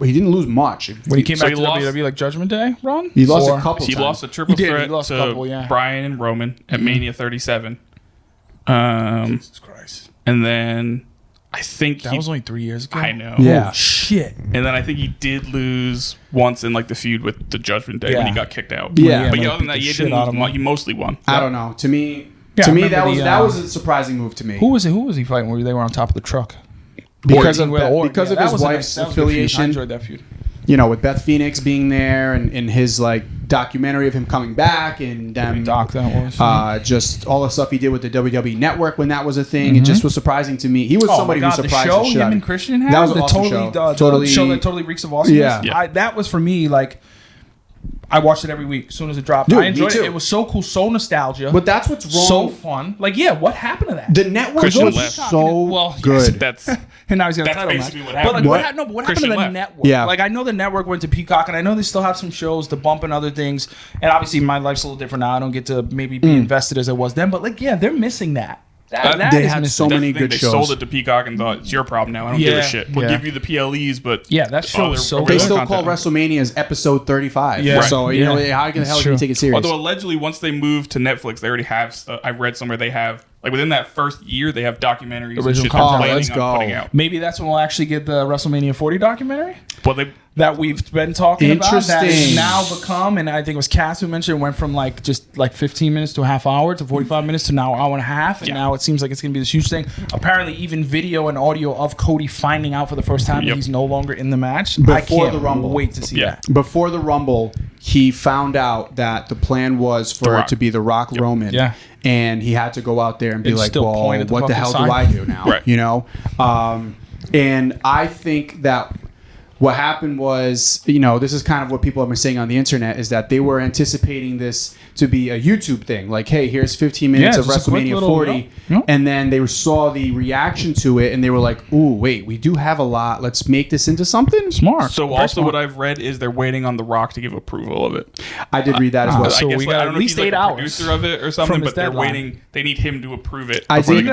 he didn't lose much. When he came back to WWE, like Judgment Day run, he lost a couple. He times. lost a triple threat to Bryan and Roman at Mania 37. Jesus Christ! And then I think that was only 3 years ago. I know. Yeah. Oh, shit. And then I think he did lose once in like the feud with the Judgment Day when he got kicked out. Yeah. But other than that, he mostly won. I don't know. To me, that was a surprising move to me. Who was he fighting? Where they were on top of the truck because of his wife's affiliation. I enjoyed that feud. With Beth Phoenix being there and his like documentary of him coming back and just all the stuff he did with the WWE Network when that was a thing. It just was surprising to me. He was somebody who surprised the show the shit him and Christian had. That was an awesome show. The show that totally reeks of awesomeness. Yeah. That was for me like. I watched it every week as soon as it dropped. Dude, I enjoyed it. It was so cool, so nostalgia. But that's what's wrong. So fun. Like, what happened to that? The network was so good. And now he's got a title match. But what happened to the network? Yeah. Like, I know the network went to Peacock, and I know they still have some shows to bump and other things. And obviously, my life's a little different now. I don't get to maybe be invested as I was then. But, like, they're missing that. They had so many good shows. They sold it to Peacock and thought, it's your problem now. I don't give a shit. We'll give you the PLEs, but... Yeah, that show was so good. They still call WrestleMania as episode 35. Yeah. So, how the hell can you take it serious? Although, allegedly, once they moved to Netflix, they already have stuff. I read somewhere they have... Like, within that first year, they have documentaries and shit they're planning on putting out. Maybe that's when we'll actually get the WrestleMania 40 documentary? Well, that we've been talking about. That has now become, and I think it was Cass who mentioned, it went from like just like 15 minutes to a half hour to 45 minutes to now an hour and a half. And now it seems like it's going to be this huge thing. Apparently, even video and audio of Cody finding out for the first time that he's no longer in the match. I can't wait to see that. Before the Rumble, he found out that the plan was for it to be The Rock Roman. Yeah. And he had to go out there and be like, well, what the hell do I do now? Right. And I think that what happened was, this is kind of what people have been saying on the internet, is that they were anticipating this to be a YouTube thing. Like, hey, here's 15 minutes of WrestleMania 40. And then they saw the reaction to it and they were like, ooh, wait, we do have a lot. Let's make this into something smart. So also what I've read is they're waiting on The Rock to give approval of it. I did read that as well. So we got at least 8 hours. Producer of it or something, but they're waiting. They need him to approve it. I did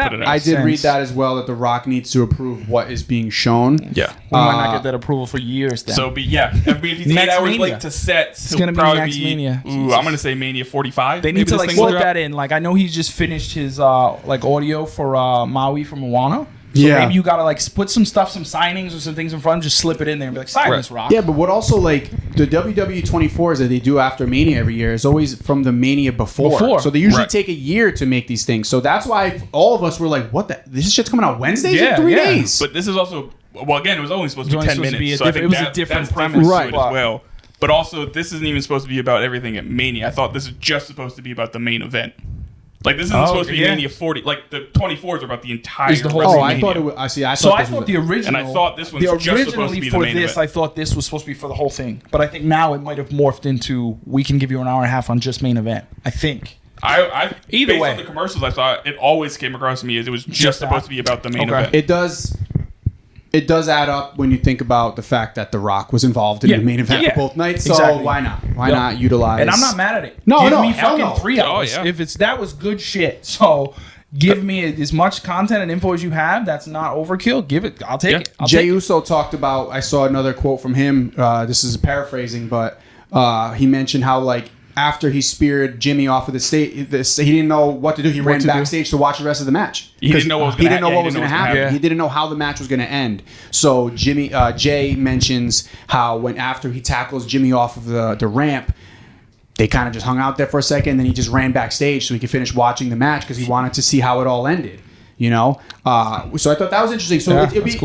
read that as well, that The Rock needs to approve what is being shown. Yeah. We might not get that approval for years then. So, if he's 8 hours late to set, it's going to be next Mania. I'm going to say Mania 45. They need to slip that in. Like, I know he's just finished his audio for Maui from Moana. So maybe you gotta put some stuff, some signings or some things in front, just slip it in there and be like, sign this, Rock. Yeah, but what also the WWE 24s that they do after Mania every year is always from the Mania before. So they usually take a year to make these things. So that's why all of us were like, what the? This shit's coming out Wednesdays in 3 days. But this is also, well, again, it was only supposed to be 10 minutes. So it was a different premise. Right. As well. But also, this isn't even supposed to be about everything at Mania. I thought this is just supposed to be about the main event. Like, this isn't supposed to be Mania 40. Like, the 24s are about the entire WrestleMania. I thought it was. I thought the original. And I thought this one's just supposed to be the main event. I thought this was supposed to be for the whole thing. But I think now it might have morphed into, we can give you an hour and a half on just main event. I think. Either way, on the commercials I saw, it always came across to me as it was just supposed to be about the main event. It does add up when you think about the fact that The Rock was involved in the main event for both nights. So why not? Why not utilize? And I'm not mad at it. Give me fucking 3 hours. If that was good shit. So give me as much content and info as you have. That's not overkill. Give it. I'll take it. Jey Uso talked about. I saw another quote from him. This is paraphrasing, but he mentioned how after he speared Jimmy off of the stage, he didn't know what to do. He ran backstage to watch the rest of the match. He didn't know what was going to happen. Yeah. He didn't know how the match was going to end. So Jay mentions how after he tackles Jimmy off of the ramp, they kind of just hung out there for a second, and then he just ran backstage so he could finish watching the match because he wanted to see how it all ended. So I thought that was interesting. So it'd be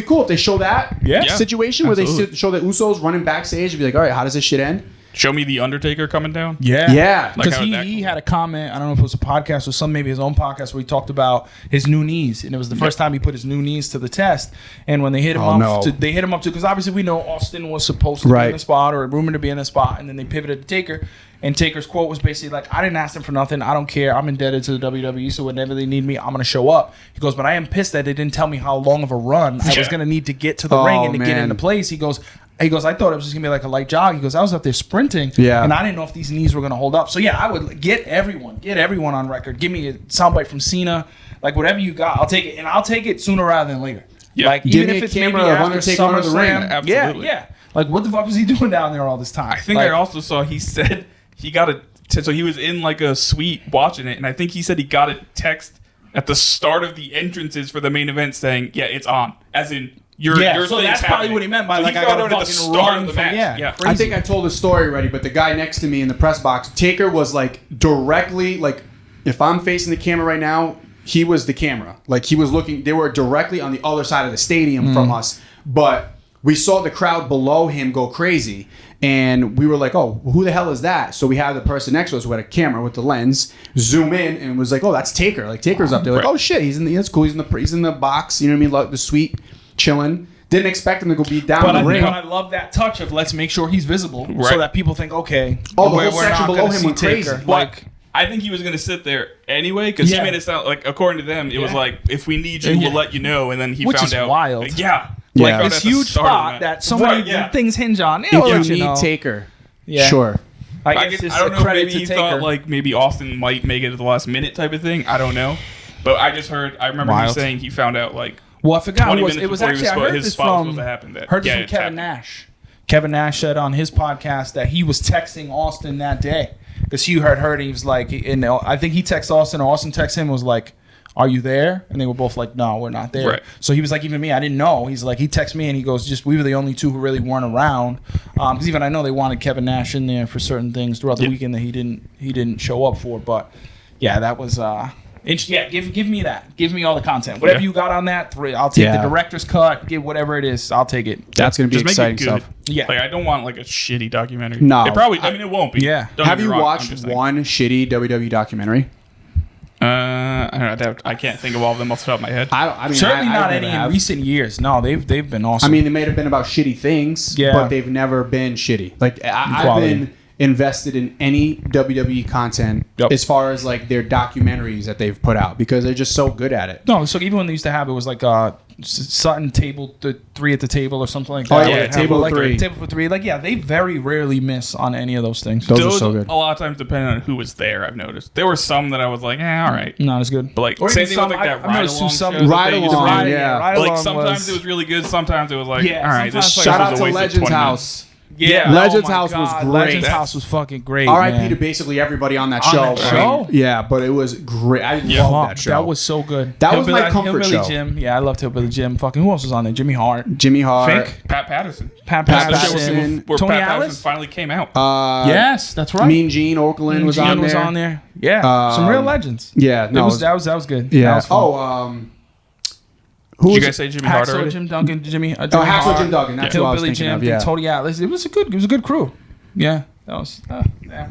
cool if they show that situation where they show that Usos running backstage and be like, all right, how does this shit end? Show me the Undertaker coming down. Yeah. Because he had a comment. I don't know if it was a podcast or maybe his own podcast where he talked about his new knees, and it was the first time he put his new knees to the test. And when they hit him they hit him up because obviously we know Austin was supposed to be in the spot or rumored to be in the spot, and then they pivoted to Taker. And Taker's quote was basically like, I didn't ask them for nothing. I don't care. I'm indebted to the WWE, so whenever they need me, I'm going to show up. He goes, but I am pissed that they didn't tell me how long of a run I was going to need to get to the ring and to get into place. He goes, I thought it was just going to be like a light jog. He goes, I was out there sprinting, and I didn't know if these knees were going to hold up. So, I would get everyone on record. Give me a soundbite from Cena. Like whatever you got, I'll take it, and I'll take it sooner rather than later. Yeah. Like Give even me if a it's camera maybe of after Undertaker under the ring. SummerSlam. Absolutely. Yeah. Like what the fuck was he doing down there all this time? I think like, I also saw he said he got a so he was in like a suite watching it, and I think he said he got a text at the start of the entrances for the main event saying, "Yeah, it's on." As in your so that's probably what he meant by so like he I found got out to at the fucking start run of the from, match. yeah. I think I told the story already, but the guy next to me in the press box, Taker was like directly, like if I'm facing the camera right now, he was the camera. Like he was looking, they were directly on the other side of the stadium from us, but we saw the crowd below him go crazy. And we were like, oh, who the hell is that? So we had the person next to us who had a camera with the lens zoom in and was like, oh, that's Taker. Like Taker's up there. Like, oh shit, that's cool. He's in the box. You know what I mean? Like the suite, chilling. Didn't expect him to go beat down the ring. But I love that touch of let's make sure he's visible so that people think, okay, oh, the we're whole section not below gonna him see went crazy. Taker. Like, I think he was going to sit there anyway because he made it sound like, according to them, it was like, if we need you, we'll let you know. And then he Which found is out. wild. Like, yeah. Yeah. Like, this huge spot that so many things hinge on. If you need Taker, sure. I don't know if maybe he thought like maybe Austin might make it at the last minute type of thing. I don't know. But I just heard, I remember him saying he found out like, well, I forgot 20 it was. minutes It was before actually I heard his this spot was from supposed to happen that, Kevin Nash. Kevin Nash said on his podcast that he was texting Austin that day because he heard he was like, and I think he texted Austin or Austin texted him and was like, "Are you there?" And they were both like, "No, we're not there." Right. So he was like, "Even me, I didn't know." He's like, he texted me and he goes, "Just we were the only two who really weren't around." Because even I know they wanted Kevin Nash in there for certain things throughout the weekend that he didn't show up for. But yeah, that was. Yeah, give me that. Give me all the content. Whatever you got on that, I'll take the director's cut. Give whatever it is, I'll take it. That's going to be just exciting make it good. stuff. Yeah. Like I don't want like a shitty documentary. No. It probably. I mean, it won't be. Yeah. Don't Have get me you wrong, I'm watched just saying. one shitty WWE documentary? I don't know. I can't think of all of them off the top of my head. I mean, Certainly I not never any have. in recent years. No, they've been awesome. I mean, they may have been about shitty things, but they've never been shitty. Like I've been invested in any WWE content as far as like their documentaries that they've put out because they're just so good at it. No, so even when they used to have it was like Sutton three at the table or something like that. Oh yeah, table like, three. Table for three. Like they very rarely miss on any of those things. Those are so good. A lot of times, depending on who was there, I've noticed there were some that I was like, all right, Not as good. but like Or same even thing with like some- that I noticed ride-along some- shows that Ride they used to along, do. yeah. Ride Like along sometimes it was really good, sometimes it was like, Yeah, all right, this sometimes, shit Shout was out a to waste of Legends 20 House. Yeah, Legends oh my House was God, great. Legends House was fucking great. R.I.P. man. to basically everybody on that On show. that show? Yeah, but it was great. I love that show. That was so good. That was my Hillbilly- comfort Hillbilly show. Jim. Yeah, I loved Hillbilly Jim. Fucking who else was on there? Jimmy Hart. Jimmy Hart. Fink. Pat Patterson. Pat Pat The show Patterson. where Tony Pat Patterson Atlas? finally came out. Yes, that's right. Mean Gene Okerlund was Gene on there. was on there. Yeah, some real legends. Yeah, no, that was good. yeah. That was fun. Who Did was you guys say Jimmy Hart Hacksaw already? Jim Duncan, Jimmy Hacksaw Hart, Jim Duggan. That's who I was Hillbilly thinking Jim, of. Yeah. Tony Atlas. It was a good crew. Yeah, that was. Yeah.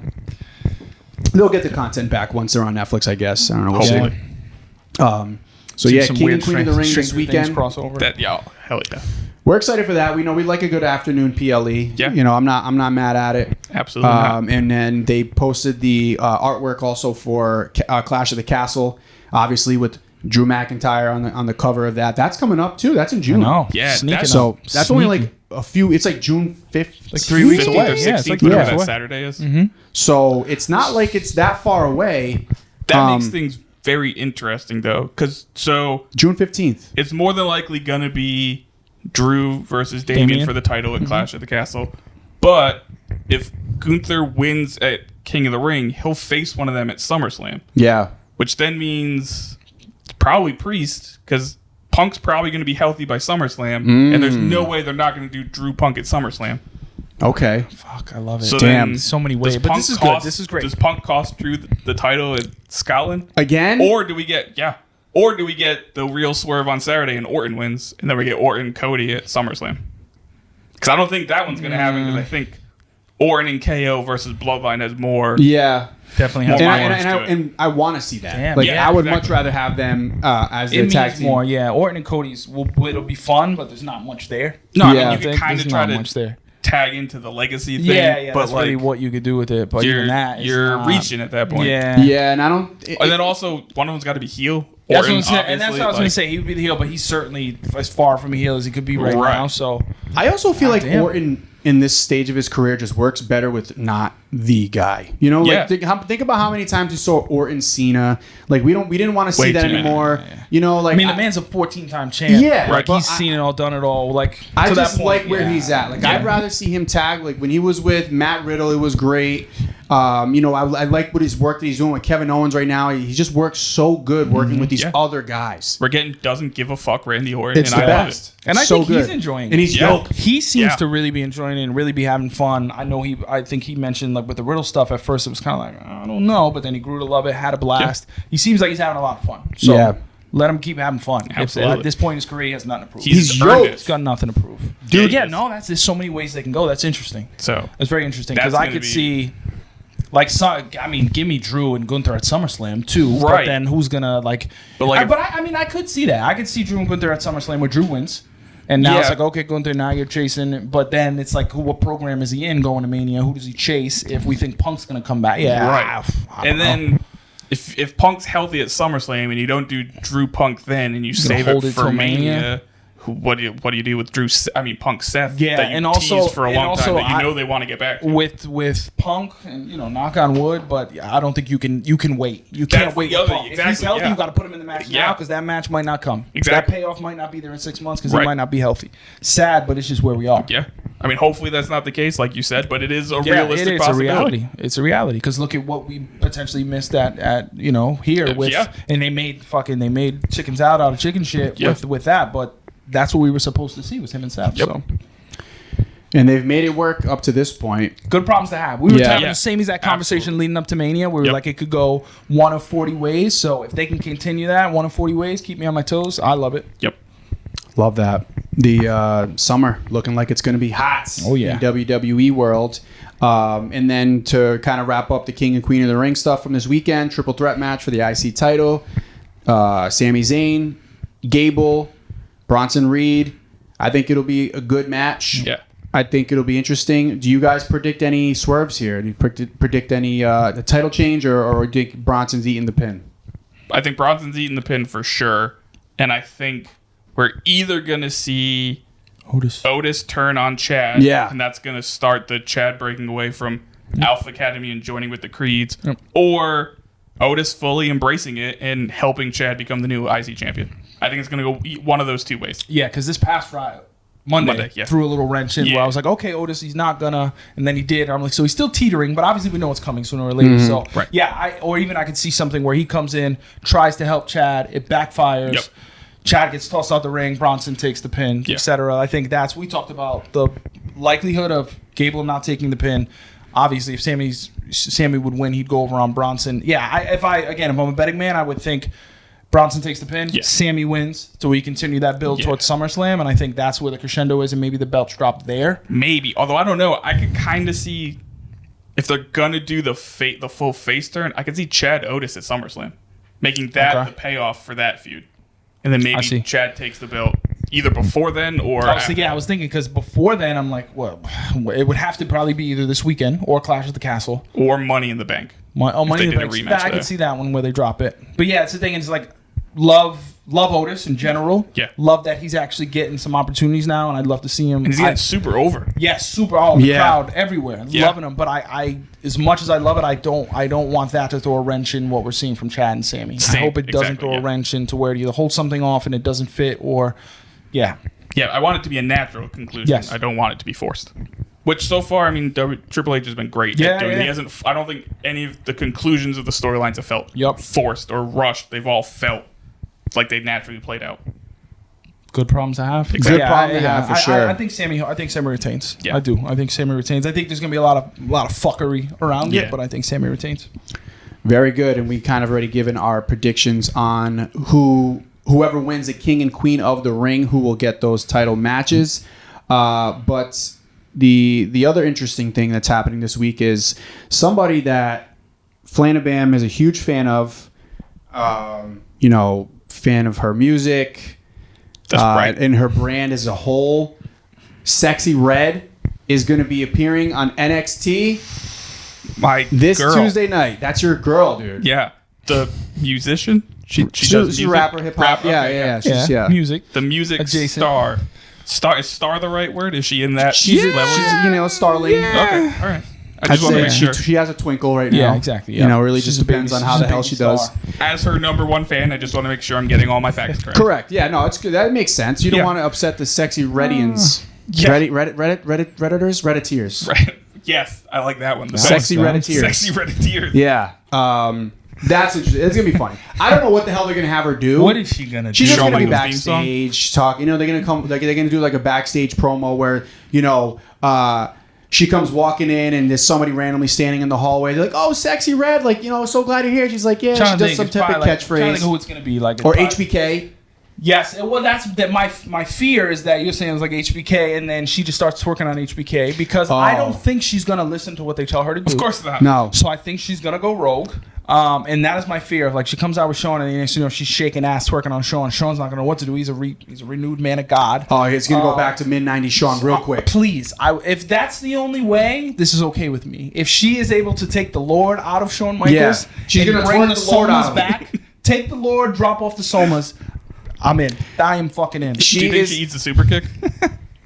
They'll get the content back once they're on Netflix, I guess. I don't know. We'll Hopefully. see. So yeah, Some King weird and Queen of the Ring this Stranger Things weekend. crossover. That hell yeah, We're excited for that. We know we like a good afternoon PLE. Yeah. You know, I'm not mad at it. absolutely not. And then they posted the artwork also for Clash of the Castle, obviously with Drew McIntyre on the cover of that. That's coming up too. That's in June. No, Yeah, sneaking that's- So up. that's only Sneaking. like a few. It's like June 5th, Like 3 weeks 15th away. or Yeah, 16th, it's like whatever 3 that weeks away. Saturday is. So it's not like it's that far away. That makes things very interesting though, because June 15th. it's more than likely gonna be Drew versus Damian Damian. for the title at Clash of the Castle. But if Gunther wins at King of the Ring, he'll face one of them at SummerSlam, Yeah. which then means probably Priest, because Punk's probably going to be healthy by SummerSlam, and there's no way they're not going to do Drew Punk at SummerSlam. Okay. Fuck, I love it. So Damn. then So many ways, does but Punk this is cost- good. This is great. Does Punk cost Drew the title at Scotland? Again? Or do we get the real swerve on Saturday and Orton wins, and then we get Orton Cody at SummerSlam? Because I don't think that one's going to happen. Because I think Orton and KO versus Bloodline has more. Yeah. Definitely More has mileage more. And to it. and I want to see that. Damn. Like Yeah, I would exactly. much rather have them as It the tag means team. more, yeah. Orton and Cody's it'll be fun, but there's not much there. No, Yeah. I mean you can kind of There's try not to much there. tag into the legacy thing. Yeah, but that's like really what you could do with it. But even that, is you're not- reaching at that point. Yeah, Yeah, and I don't. And then also one of them's got to be heel. That's Orton, what I'm saying, and that's what I was obviously, going to say. He would be the heel, but he's certainly as far from a heel as he could be right Right. now. So I also feel like damn. Orton in this stage of his career just works better with not the guy. You know, like think about how many times you saw Orton, Cena. Like we didn't want to see that anymore. You know, like I mean, the man's a 14-time champ. Yeah, like he's seen it all, done it all. Like I to just that point, like where he's at. Like I'd rather see him tag. Like when he was with Matt Riddle, it was great. You know, I like what his work that he's doing with Kevin Owens right now. He just works so good working with these other guys. We're getting doesn't give a fuck Randy Orton. It's the best. And I so think good. he's enjoying it. And he's yoked. He seems to really be enjoying it and really be having fun. I think he mentioned like with the Riddle stuff at first it was kind of like, I don't know, but then he grew to love it, had a blast. He seems like he's having a lot of fun. So let him keep having fun. Absolutely. At this point in his career, he has nothing to prove. He's yoked. He's got nothing to prove. Dude, there's so many ways they can go. That's interesting. So it's very interesting because I could see... Like, give me Drew and Gunther at SummerSlam too. Right. But then who's gonna like? I could see that. I could see Drew and Gunther at SummerSlam where Drew wins, and now it's like, okay, Gunther, now you're chasing. But then it's like, what program is he in going to Mania? Who does he chase? If we think Punk's gonna come back, right. And then if Punk's healthy at SummerSlam and you don't do Drew Punk then, and you save it for Mania. What do you do with Drew? Punk Seth. Yeah, that you and also teased for a long time that you know they want to get back to. With Punk, and knock on wood, but I don't think you can wait. You can't wait. Exactly, if he's healthy, you got to put him in the match now because that match might not come. Exactly, that payoff might not be there in 6 months because he might not be healthy. Sad, but it's just where we are. Yeah, hopefully that's not the case, like you said, but it is a realistic possibility. It's a reality because look at what we potentially missed at here with, and they made chickens out of chicken shit with that, but. That's what we were supposed to see was him and Seth. Yep. So. And they've made it work up to this point. Good problems to have. We were having the same exact conversation leading up to Mania. We were like, it could go one of 40 ways. So if they can continue that, one of 40 ways, keep me on my toes. I love it. Yep. Love that. The summer looking like it's going to be hot in WWE world. And then to kind of wrap up the King and Queen of the Ring stuff from this weekend, triple threat match for the IC title. Sami Zayn, Gable, Bronson Reed. I think it'll be a good match. Yeah. I think it'll be interesting. Do you guys predict any swerves here? Do you predict any the title change or do you think Bronson's eating the pin? I think Bronson's eating the pin for sure. And I think we're either going to see Otis turn on Chad. Yeah. And that's going to start the Chad breaking away from Alpha Academy and joining with the Creeds. Yep. Or Otis fully embracing it and helping Chad become the new IC champion. I think it's going to go one of those two ways. Yeah, because this past Friday, Monday threw a little wrench in where I was like, okay, Otis, he's not gonna, and then he did. I'm like, so he's still teetering, but obviously we know it's coming sooner or later. So I could see something where he comes in, tries to help Chad, it backfires. Yep. Chad gets tossed out the ring, Bronson takes the pin, etc. I think we talked about the likelihood of Gable not taking the pin. Obviously, if Sammy would win, he'd go over on Bronson. Yeah, if I'm a betting man, I would think Bronson takes the pin, Sammy wins, so we continue that build towards SummerSlam, and I think that's where the crescendo is, and maybe the belts drop there. Maybe, although I don't know. I could kind of see if they're gonna do the full face turn. I could see Chad Otis at SummerSlam, making that the payoff for that feud, and then maybe Chad takes the belt either before then or after. I was thinking because before then I'm like, well, it would have to probably be either this weekend or Clash at the Castle or Money in the Bank. Money in the Bank. I can see that one where they drop it. But yeah, it's the thing. It's like. Love Otis in general. Yeah. Love that he's actually getting some opportunities now, and I'd love to see him. And he's getting super over. Yeah, super all the crowd everywhere. Loving him. But I as much as I love it, I don't want that to throw a wrench in what we're seeing from Chad and Sammy. I hope it doesn't throw a wrench into where you hold something off and it doesn't fit or Yeah, I want it to be a natural conclusion. Yes. I don't want it to be forced. Which so far, Triple H has been great at doing. He hasn't. I don't think any of the conclusions of the storylines have felt forced or rushed. They've all felt like they naturally played out. Good problems to have. Exactly. Good problem to have for sure. I think Sammy retains. Yeah. I do. I think Sammy retains. I think there's gonna be a lot of fuckery around it, but I think Sammy retains. Very good, and we kind of already given our predictions on whoever wins the King and Queen of the Ring, who will get those title matches. But the other interesting thing that's happening this week is somebody that Flanabam is a huge fan of. Fan of her music. That's right. And her brand as a whole. Sexy Red is going to be appearing on NXT this Tuesday night. That's your girl, dude. Yeah. The musician? She does she's a rapper, hip hop. Yeah. She's music. The music star. Is star the right word? Is she in that She's level? starling. Okay, all right. I I'd just want to say make sure. she has a twinkle right now. Yeah, exactly. Yeah. Really She's just a depends baby- on how she's the a hell baby she does. star. As her number one fan, I just want to make sure I'm getting all my facts correct. Correct. Yeah, no, it's good. That makes sense. You don't want to upset the sexy Reddians. Redditors? Right. Yes, I like that one. The Sexy best. Redditors. Sexy Redditors. Yeah. That's interesting. It's gonna be funny. I don't know what the hell they're gonna have her do. What is she gonna do? She's just Shawn gonna be Michaels' theme backstage talking. They're gonna come. They're gonna do like a backstage promo where she comes walking in and there's somebody randomly standing in the hallway. They're like, "Oh, sexy Red, so glad you're here." She's like, "Yeah." She does some type of Trying to think catchphrase who it's gonna be like. or HBK. Yes, well, that's that. My fear is that you're saying it's like HBK, and then she just starts twerking on HBK because I don't think she's gonna listen to what they tell her to do. Of course not. No. So I think she's gonna go rogue. And that is my fear. Of she comes out with Sean, and she's shaking ass, twerking on Sean. Sean's not gonna know what to do. He's a renewed man of God. Oh, it's gonna go back to mid-90s Sean real quick. Please, if that's the only way, this is okay with me. If she is able to take the Lord out of Shawn Michaels, she's and gonna bring twerk the the Lord out Somas of him. back, take the Lord, drop off the Somas. I'm in. I am fucking in. Do you think she eats a super kick?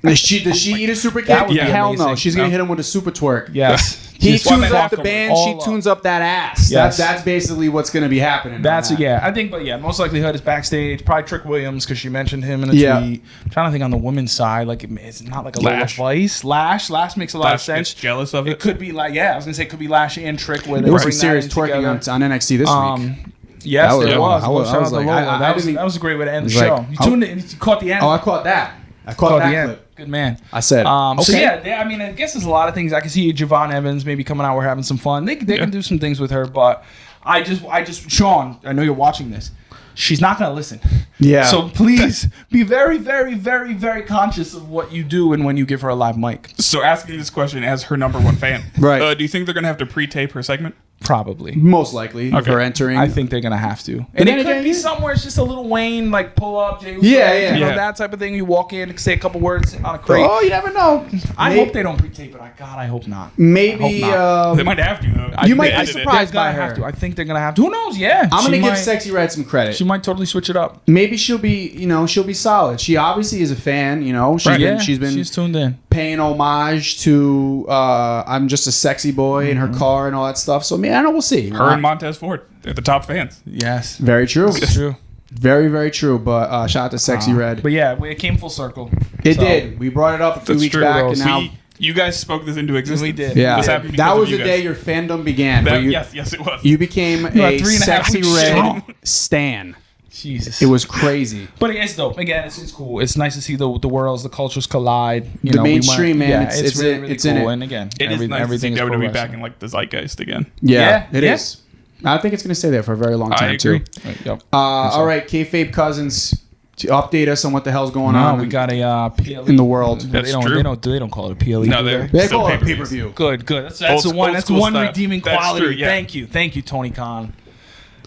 Does she eat a super That kick? would be Hell no. amazing. She's gonna hit him with a super twerk. Yes. He Just tunes up the afterwards. band. All She up. tunes up that ass. Yes. That's basically what's going to be happening. That's on that. I think, but most likelihood is backstage. Probably Trick Williams because she mentioned him in a tweet. I'm trying to think on the women's side, it's not like a Lash. Lola Vice. Lash makes a lot of Lash sense. gets jealous of it. It could be I was gonna say it could be Lash and Trick where they There was some bring that serious in twerking together. on NXT this week. Yes, That was- there was. I was Shout out to like, Lola. I didn't- That was a great way to end the was like, show. You tuned in. You caught the end. Oh, I caught that. I caught Caught that the end. clip. Good man. I said, So okay. I guess there's a lot of things. I can see Javon Evans maybe coming out. We're having some fun. They can do some things with her, but I just Sean, I know you're watching this. She's not gonna listen. Yeah. So please be very, very, very, very conscious of what you do and when you give her a live mic. So asking this question as her number one fan. Right. Do you think they're going to have to pre-tape her segment? Probably. Most likely, Okay. her entering. I think they're gonna have to, and then it could again, be somewhere. It's just a little Wayne, pull up, Jay. Yeah. That type of thing. You walk in, say a couple words on a crate. Oh, you never know. I hope they don't pre-tape it. I hope not. Maybe. I hope They might have to, though. You might They be edited it. surprised They're by gonna her. have to. I think they're gonna have to. Who knows? Yeah, I'm She gonna give might- Sexy Red some credit. She might totally switch it up. Maybe she'll be solid. She obviously is a fan. She's been She's tuned in. paying homage to I'm just a sexy boy in her car and all that stuff. So I don't know. We'll see. Her and Montez Ford. They're the top fans. Yes, Very true. it's true. Very, very true. But shout out to Sexy Red. But yeah, it came full circle. It So, did. We brought it up a few That's weeks true. back, though. and now You guys spoke this into existence. We did. yeah, This happened because that of was you the guys. day your fandom began. where Yes, it was. you became had a 3.5 Sexy weeks Red strong. stan. Jesus. It was crazy. But it's dope. Again, it's cool. It's nice to see the worlds, the cultures collide. The mainstream, man, it's really, in- really it's in cool. it. And again, It is nice to see everything is pro WWE back wrestling. in the zeitgeist again. Yeah, it Yeah. is. I think it's going to stay there for a very long time I agree. too. Yep. All right, Kayfabe Cousins, to update us on what the hell's going No, on we got a PLE in the world. That's they true. don't call it a PLE. No, do they're they? They still call it pay-per-views. pay-per-view. Good. That's Old- the one. old That's the school one style. redeeming That's quality. true, yeah. Thank you, Tony Khan.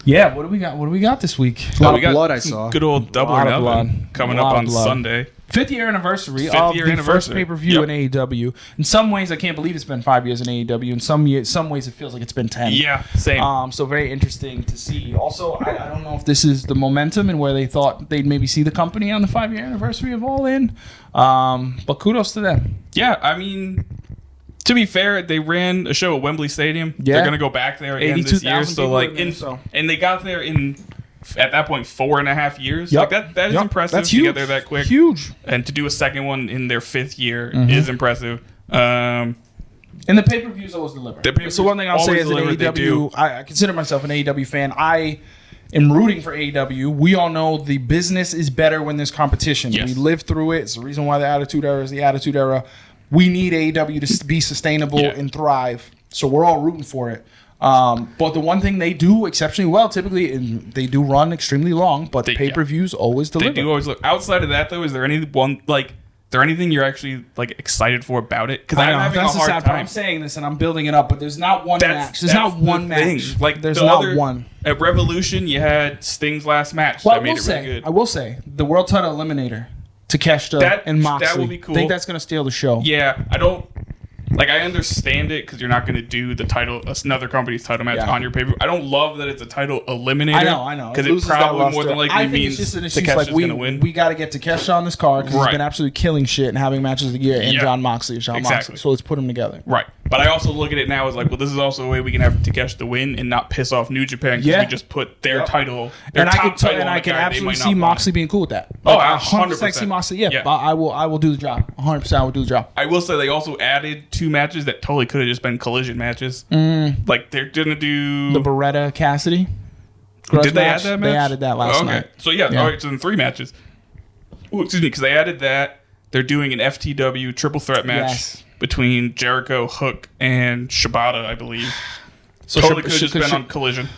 Yeah, what do we got? What do we got this week? A lot we of got blood I some saw. Good old double Lot or of nothing blood. coming Lot up of on blood. Sunday. 5th year anniversary Fifth of year the anniversary. first pay-per-view Yep. in AEW. In some ways, I can't believe it's been 5 years in AEW. In some ways, it feels like it's been 10. Yeah, same. So very interesting to see. Also, I don't know if this is the momentum and where they thought they'd maybe see the company on the 5-year anniversary of All In. But kudos to them. Yeah, I mean, to be fair, they ran a show at Wembley Stadium. Yeah. They're gonna go back there again this year. 82,000 So people and they got there in at that point 4.5 years. Yep. Like that is Yep. impressive That's to huge. get there that quick. Huge. And to do a second one in their 5th year Mm-hmm. is impressive. And the pay-per-views always deliver. The pay-per-views It's the one thing I'll say always as an deliver, they AEW. do. I consider myself an AEW fan. I am rooting for AEW. We all know the business is better when there's competition. Yes. We lived through it. It's the reason why the Attitude Era is the Attitude Era. We need AEW to be sustainable Yeah. and thrive. So we're all rooting for it. But the one thing they do exceptionally well, typically, and they do run extremely long, but the They- yeah. pay-per-views always They deliver. do always look. Outside of that, though, is there anything you're actually excited for about it? Because I I'm know, having that's a the sad hard part. time. I'm saying this and I'm building it up, but there's not one match. There's not one the thing. match. There's the not other- one. At Revolution, you had Sting's last match. Well, That made it really good. I will say the world title eliminator, Takeshita That- and Moxley. that will be cool. I think that's going to steal the show. Yeah, I don't. Like, I understand it because you're not going to do the title, another company's title match on your pay-per-view. I don't love that it's a title eliminator. I know. Because it probably more than likely means Takeshi's going to win. We got to get Takeshi on this card because he's been absolutely killing shit and having matches of the year, and John Moxley. So let's put them together. Right. But I also look at it now as like, well, this is also a way we can have Takeshi to win and not piss off New Japan because we just put their title, their top title on the guy. And I can absolutely see Moxley being cool with that. Oh, 100%. See Moxley. I will do the job. 100%. I will do the job. I will say they also added 2 matches that totally could have just been collision matches. Like they're gonna do the Beretta Cassidy. Did they add that match? They added that last night. So all right. So then 3 matches. Ooh, excuse me, because they added that. They're doing an FTW triple threat match between Jericho, Hook, and Shibata, I believe. So totally could have just been on collision.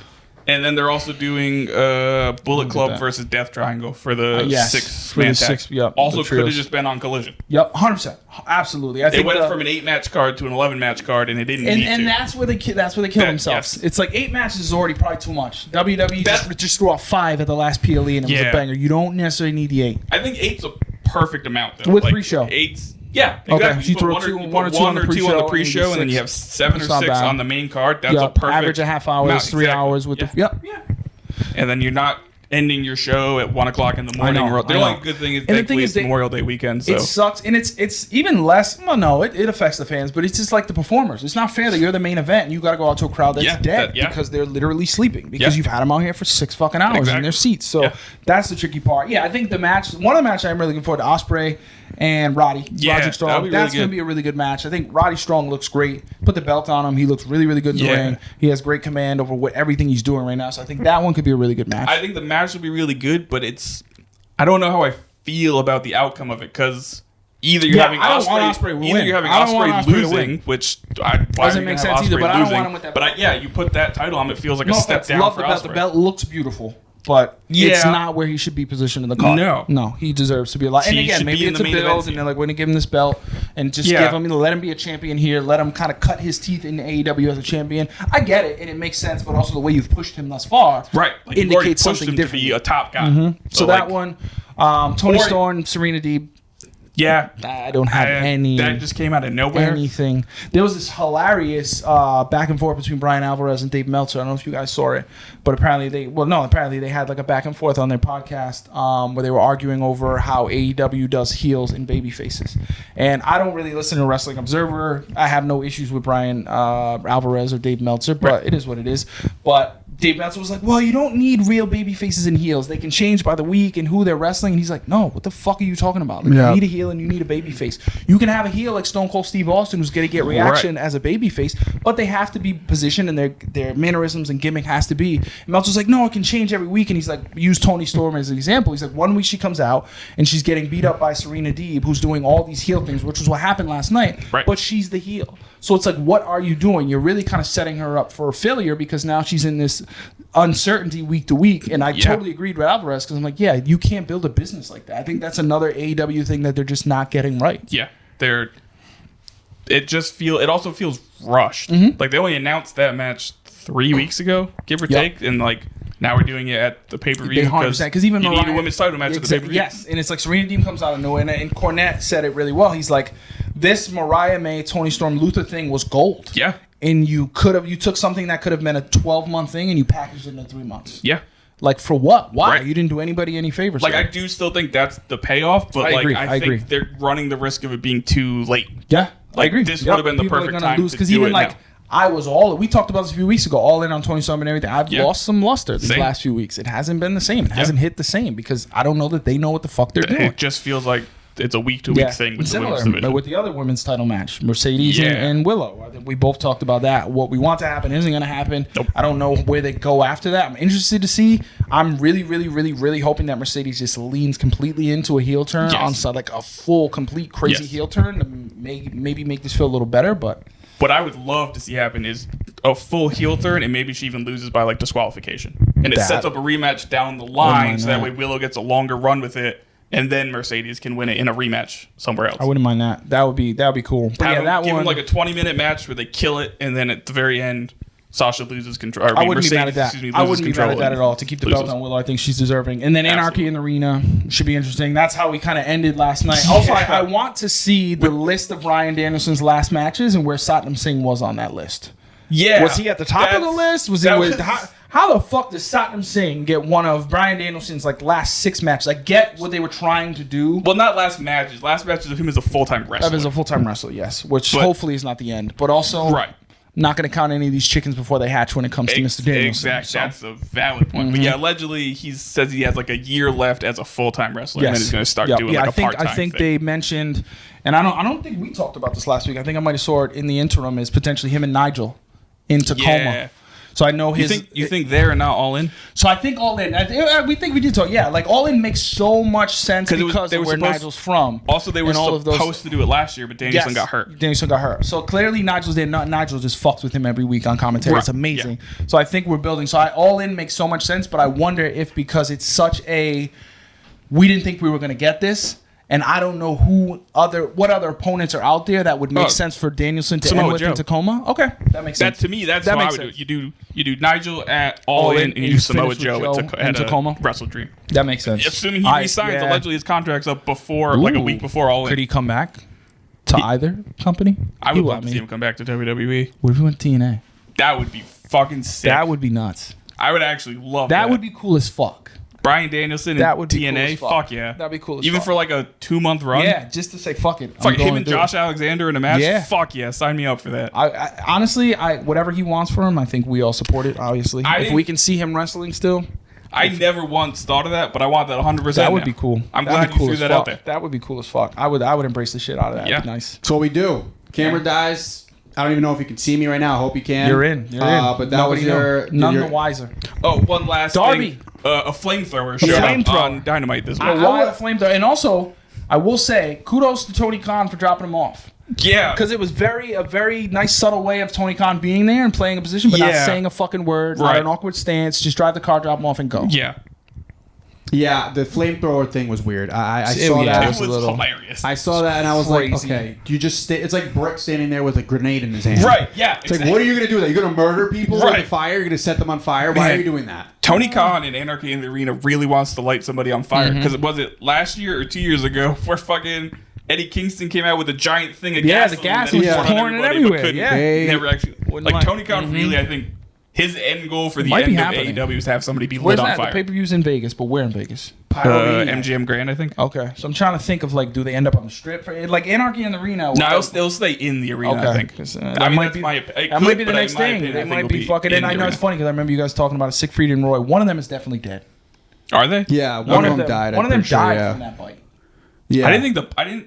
And then they're also doing Bullet Club versus Death Triangle for the 6-man tag. Also could have just been on collision. Yep, 100%. Absolutely. They went from an 8-match card to an 11-match card, and they didn't need to. And that's where they kill themselves. Yes. It's like 8 matches is already probably too much. WWE just threw out 5 at the last PLE, and it was a banger. You don't necessarily need the 8. I think 8's a perfect amount, though. With pre-show. 8's... Yeah, exactly. Okay, you throw 1 or 2 on the pre-show, and then you have 7 or 6 on the main card. That's a perfect average a half hour, 3 hours with the... Yep. And then you're not ending your show at 1 o'clock in the morning. The only good thing is thankfully it's Memorial Day weekend. So. It sucks, and it's even less. Well, no, it affects the fans, but it's just like the performers. It's not fair that you're the main event and you got to go out to a crowd that's dead because they're literally sleeping because you've had them out here for 6 fucking hours in their seats. So that's the tricky part. Yeah, I think one of the matches I'm really looking forward to, Ospreay and Roddy. Yeah, Strong. That's going to be a really good match. I think Roddy Strong looks great. Put the belt on him. He looks really, really good in the ring. He has great command over everything he's doing right now. So I think that one could be a really good match. I think the match will be really good, but I don't know how I feel about the outcome of it because either you're having Ospreay losing, which doesn't make sense either. But I don't want him with that. But you put that title on, it feels like a step down for Ospreay. The belt looks beautiful. But it's not where he should be positioned in the card. No, he deserves to be alive. And again, maybe it's a build, and they're like, we're going to give him this belt and just let him be a champion here. Let him kind of cut his teeth in AEW as a champion. I get it, and it makes sense, but also the way you've pushed him thus far indicates something different. To be a top guy. Mm-hmm. So that one, Tony Storm, Serena Deeb. Yeah. I don't have any. That just came out of nowhere. Anything. There was this hilarious back and forth between Brian Alvarez and Dave Meltzer. I don't know if you guys saw it, but apparently they had like a back and forth on their podcast where they were arguing over how AEW does heels and baby faces. And I don't really listen to Wrestling Observer. I have no issues with Brian Alvarez or Dave Meltzer, but it is what it is. But Dave Meltzer was like, well, you don't need real baby faces and heels. They can change by the week and who they're wrestling. And he's like, no, what the fuck are you talking about? Like, you need a heel and you need a baby face. You can have a heel like Stone Cold Steve Austin who's going to get reaction as a baby face, but they have to be positioned and their mannerisms and gimmick has to be. And Meltzer's like, no, it can change every week. And he's like, use Toni Storm as an example. He's like, one week she comes out and she's getting beat up by Serena Deeb, who's doing all these heel things, which was what happened last night, but she's the heel. So it's like, what are you doing? You're really kind of setting her up for a failure because now she's in this uncertainty week to week. And I totally agreed with Alvarez because I'm like, you can't build a business like that. I think that's another AEW thing that they're just not getting right. Yeah, it also feels rushed. Mm-hmm. Like they only announced that match 3 weeks ago, give or take, and like now we're doing it at the pay-per-view because even you need a women's title match at the pay-per-view. Yes, and it's like Serena Deeb comes out of nowhere, and Cornette said it really well. He's like, this Mariah May, Toni Storm, Luther thing was gold. Yeah. And you took something that could have been a 12-month thing and you packaged it in 3 months. Yeah. Like, for what? Why? Right. You didn't do anybody any favors. Like, I do still think that's the payoff, but I think they're running the risk of it being too late. Yeah, like, I agree. This would have been the perfect time to do it now. I was we talked about this a few weeks ago, all in on Toni Storm and everything. I've lost some luster these last few weeks. It hasn't been the same. It hasn't hit the same because I don't know that they know what the fuck they're doing. It just feels like it's a week-to-week thing with the women's division. With the other women's title match, Mercedes and Willow. I think we both talked about that. What we want to happen isn't going to happen. Nope. I don't know where they go after that. I'm interested to see. I'm really, really, really, really hoping that Mercedes just leans completely into a heel turn on like a full, complete, crazy heel turn to maybe make this feel a little better. But what I would love to see happen is a full heel turn, and maybe she even loses by like disqualification, and it sets up a rematch down the line, so that way Willow gets a longer run with it. And then Mercedes can win it in a rematch somewhere else. I wouldn't mind that. That would be cool. But give them like a 20-minute match where they kill it, and then at the very end, Sasha loses control. I wouldn't be mad at that. I wouldn't be mad at that and at all. To keep the belt on Willow, I think she's deserving. And then Anarchy in the Arena should be interesting. That's how we kind of ended last night. Also, I want to see the list of Bryan Danielson's last matches and where Satnam Singh was on that list. Yeah. Was he at the top of the list? How the fuck does Satnam Singh get one of Bryan Danielson's last 6 matches? I get what they were trying to do. Well, not last matches. Last matches of him as a full-time wrestler. As a full-time wrestler, yes. Which hopefully is not the end. But also, not going to count any of these chickens before they hatch when it comes to Mr. Danielson. Exactly. So. That's a valid point. But yeah, allegedly he says he has a year left as a full-time wrestler, and then he's going to start doing a part-time thing. I think they mentioned, and I don't think we talked about this last week. I think I might have saw it in the interim, is potentially him and Nigel in Tacoma. Yeah. So I know You think they're not All In? So I think All In. We did talk. Yeah, All In makes so much sense because of where Nigel's from. Also, they were supposed to do it last year, but Danielson got hurt. So clearly Nigel's there. Nigel just fucks with him every week on commentary. Right. It's amazing. Yeah. So I think we're building. So All In makes so much sense, but I wonder if because it's such a, we didn't think we were going to get this. And I don't know what other opponents are out there that would make sense for Danielson to end with in Tacoma. Okay, that makes sense. To me, that's how I would do it. You do Nigel at All In, and you do Samoa Joe at Tacoma. Wrestle Dream. That makes sense. Assuming he resigns, allegedly his contract's up before, a week before All In. Could he come back to either company? I would love to see him come back to WWE. What if he went TNA? That would be fucking sick. That would be nuts. I would actually love that. That would be cool as fuck. Bryan Danielson and TNA, cool fuck yeah. That'd be cool as Even fuck. For a 2-month run? Yeah, just to say fuck it. Fuck him and Josh Alexander in a match? Yeah. Fuck yeah, sign me up for that. I honestly, whatever he wants for him, I think we all support it, obviously. If we can see him wrestling still. I never once thought of that, but I want that 100%. That would be cool. I'm glad you threw that out there. That would be cool as fuck. I would embrace the shit out of that. Yeah. That'd be nice. That's what we do. Camera dies. I don't even know if you can see me right now. I hope you can. You're in. But that was none the wiser. Oh, one last Darby. thing. A flamethrower showed up on Dynamite this week. Why a flamethrower? And also, I will say, kudos to Tony Khan for dropping him off. Yeah. Because it was a very nice, subtle way of Tony Khan being there and playing a position, but not saying a fucking word, not an awkward stance. Just drive the car, drop him off, and go. Yeah. Yeah, the flamethrower thing was weird. I saw that. It was hilarious. I saw that and I was like, okay, do you just stay? It's like Brick standing there with a grenade in his hand. Right, yeah. It's like, what are you going to do with that? You're going to murder people with fire? You're going to set them on fire? Why are you doing that? Tony Khan in Anarchy in the Arena really wants to light somebody on fire. Because was it last year or 2 years ago where fucking Eddie Kingston came out with a giant thing of gasoline? Yeah, the gas was pouring everywhere. Never actually. Tony Khan really, I think, his end goal for the end of AEW is to have somebody be lit on fire. The pay-per-view's in Vegas, but where in Vegas? MGM Grand, I think. Okay, so I'm trying to think of do they end up on the strip? Anarchy in the Arena. No, they'll stay in the arena. I think. That might be the next thing. They might be fucking. And I know it's funny because I remember you guys talking about Siegfried and Roy. One of them is definitely dead. Are they? Yeah, one of them died. One of them died from that bite. Yeah, I didn't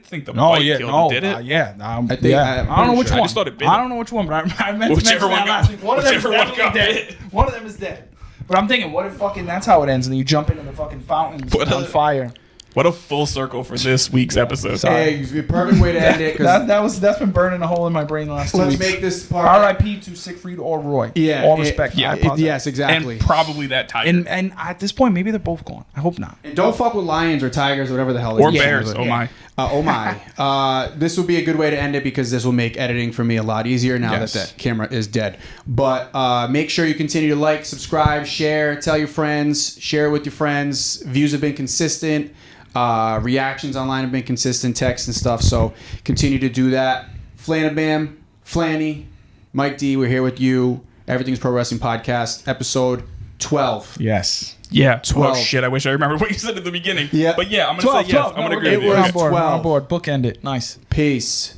think the bite killed him, did it? I don't know which one. I just thought it bit. I don't know which one, but I meant to mention that last week. One of them is definitely dead. One of them is dead. But I'm thinking, what if fucking that's how it ends, and then you jump into the fucking fountains on fire? What a full circle for this week's episode. Hey, perfect way to end it. That's been burning a hole in my brain last 2 weeks. Let's make this part. R.I.P. to Siegfried or Roy. Yeah, all respect. Yes, exactly. And probably that tiger. And at this point, maybe they're both gone. I hope not. And don't fuck with lions or tigers or whatever the hell. Or bears. Oh my. Oh my. This will be a good way to end it because this will make editing for me a lot easier now that the camera is dead. But make sure you continue to like, subscribe, share, tell your friends, share it with your friends. Views have been consistent. Reactions online have been consistent, texts and stuff. So continue to do that. Flanabam, Flanny, Mike D, we're here with you. Everything's Pro Wrestling Podcast, episode 12. Yes. Yeah, 12. Oh, shit, I wish I remembered what you said at the beginning. Yeah. But yeah, I'm going to say yes. I'm going to agree with you. We're on board. Bookend it. Nice. Peace.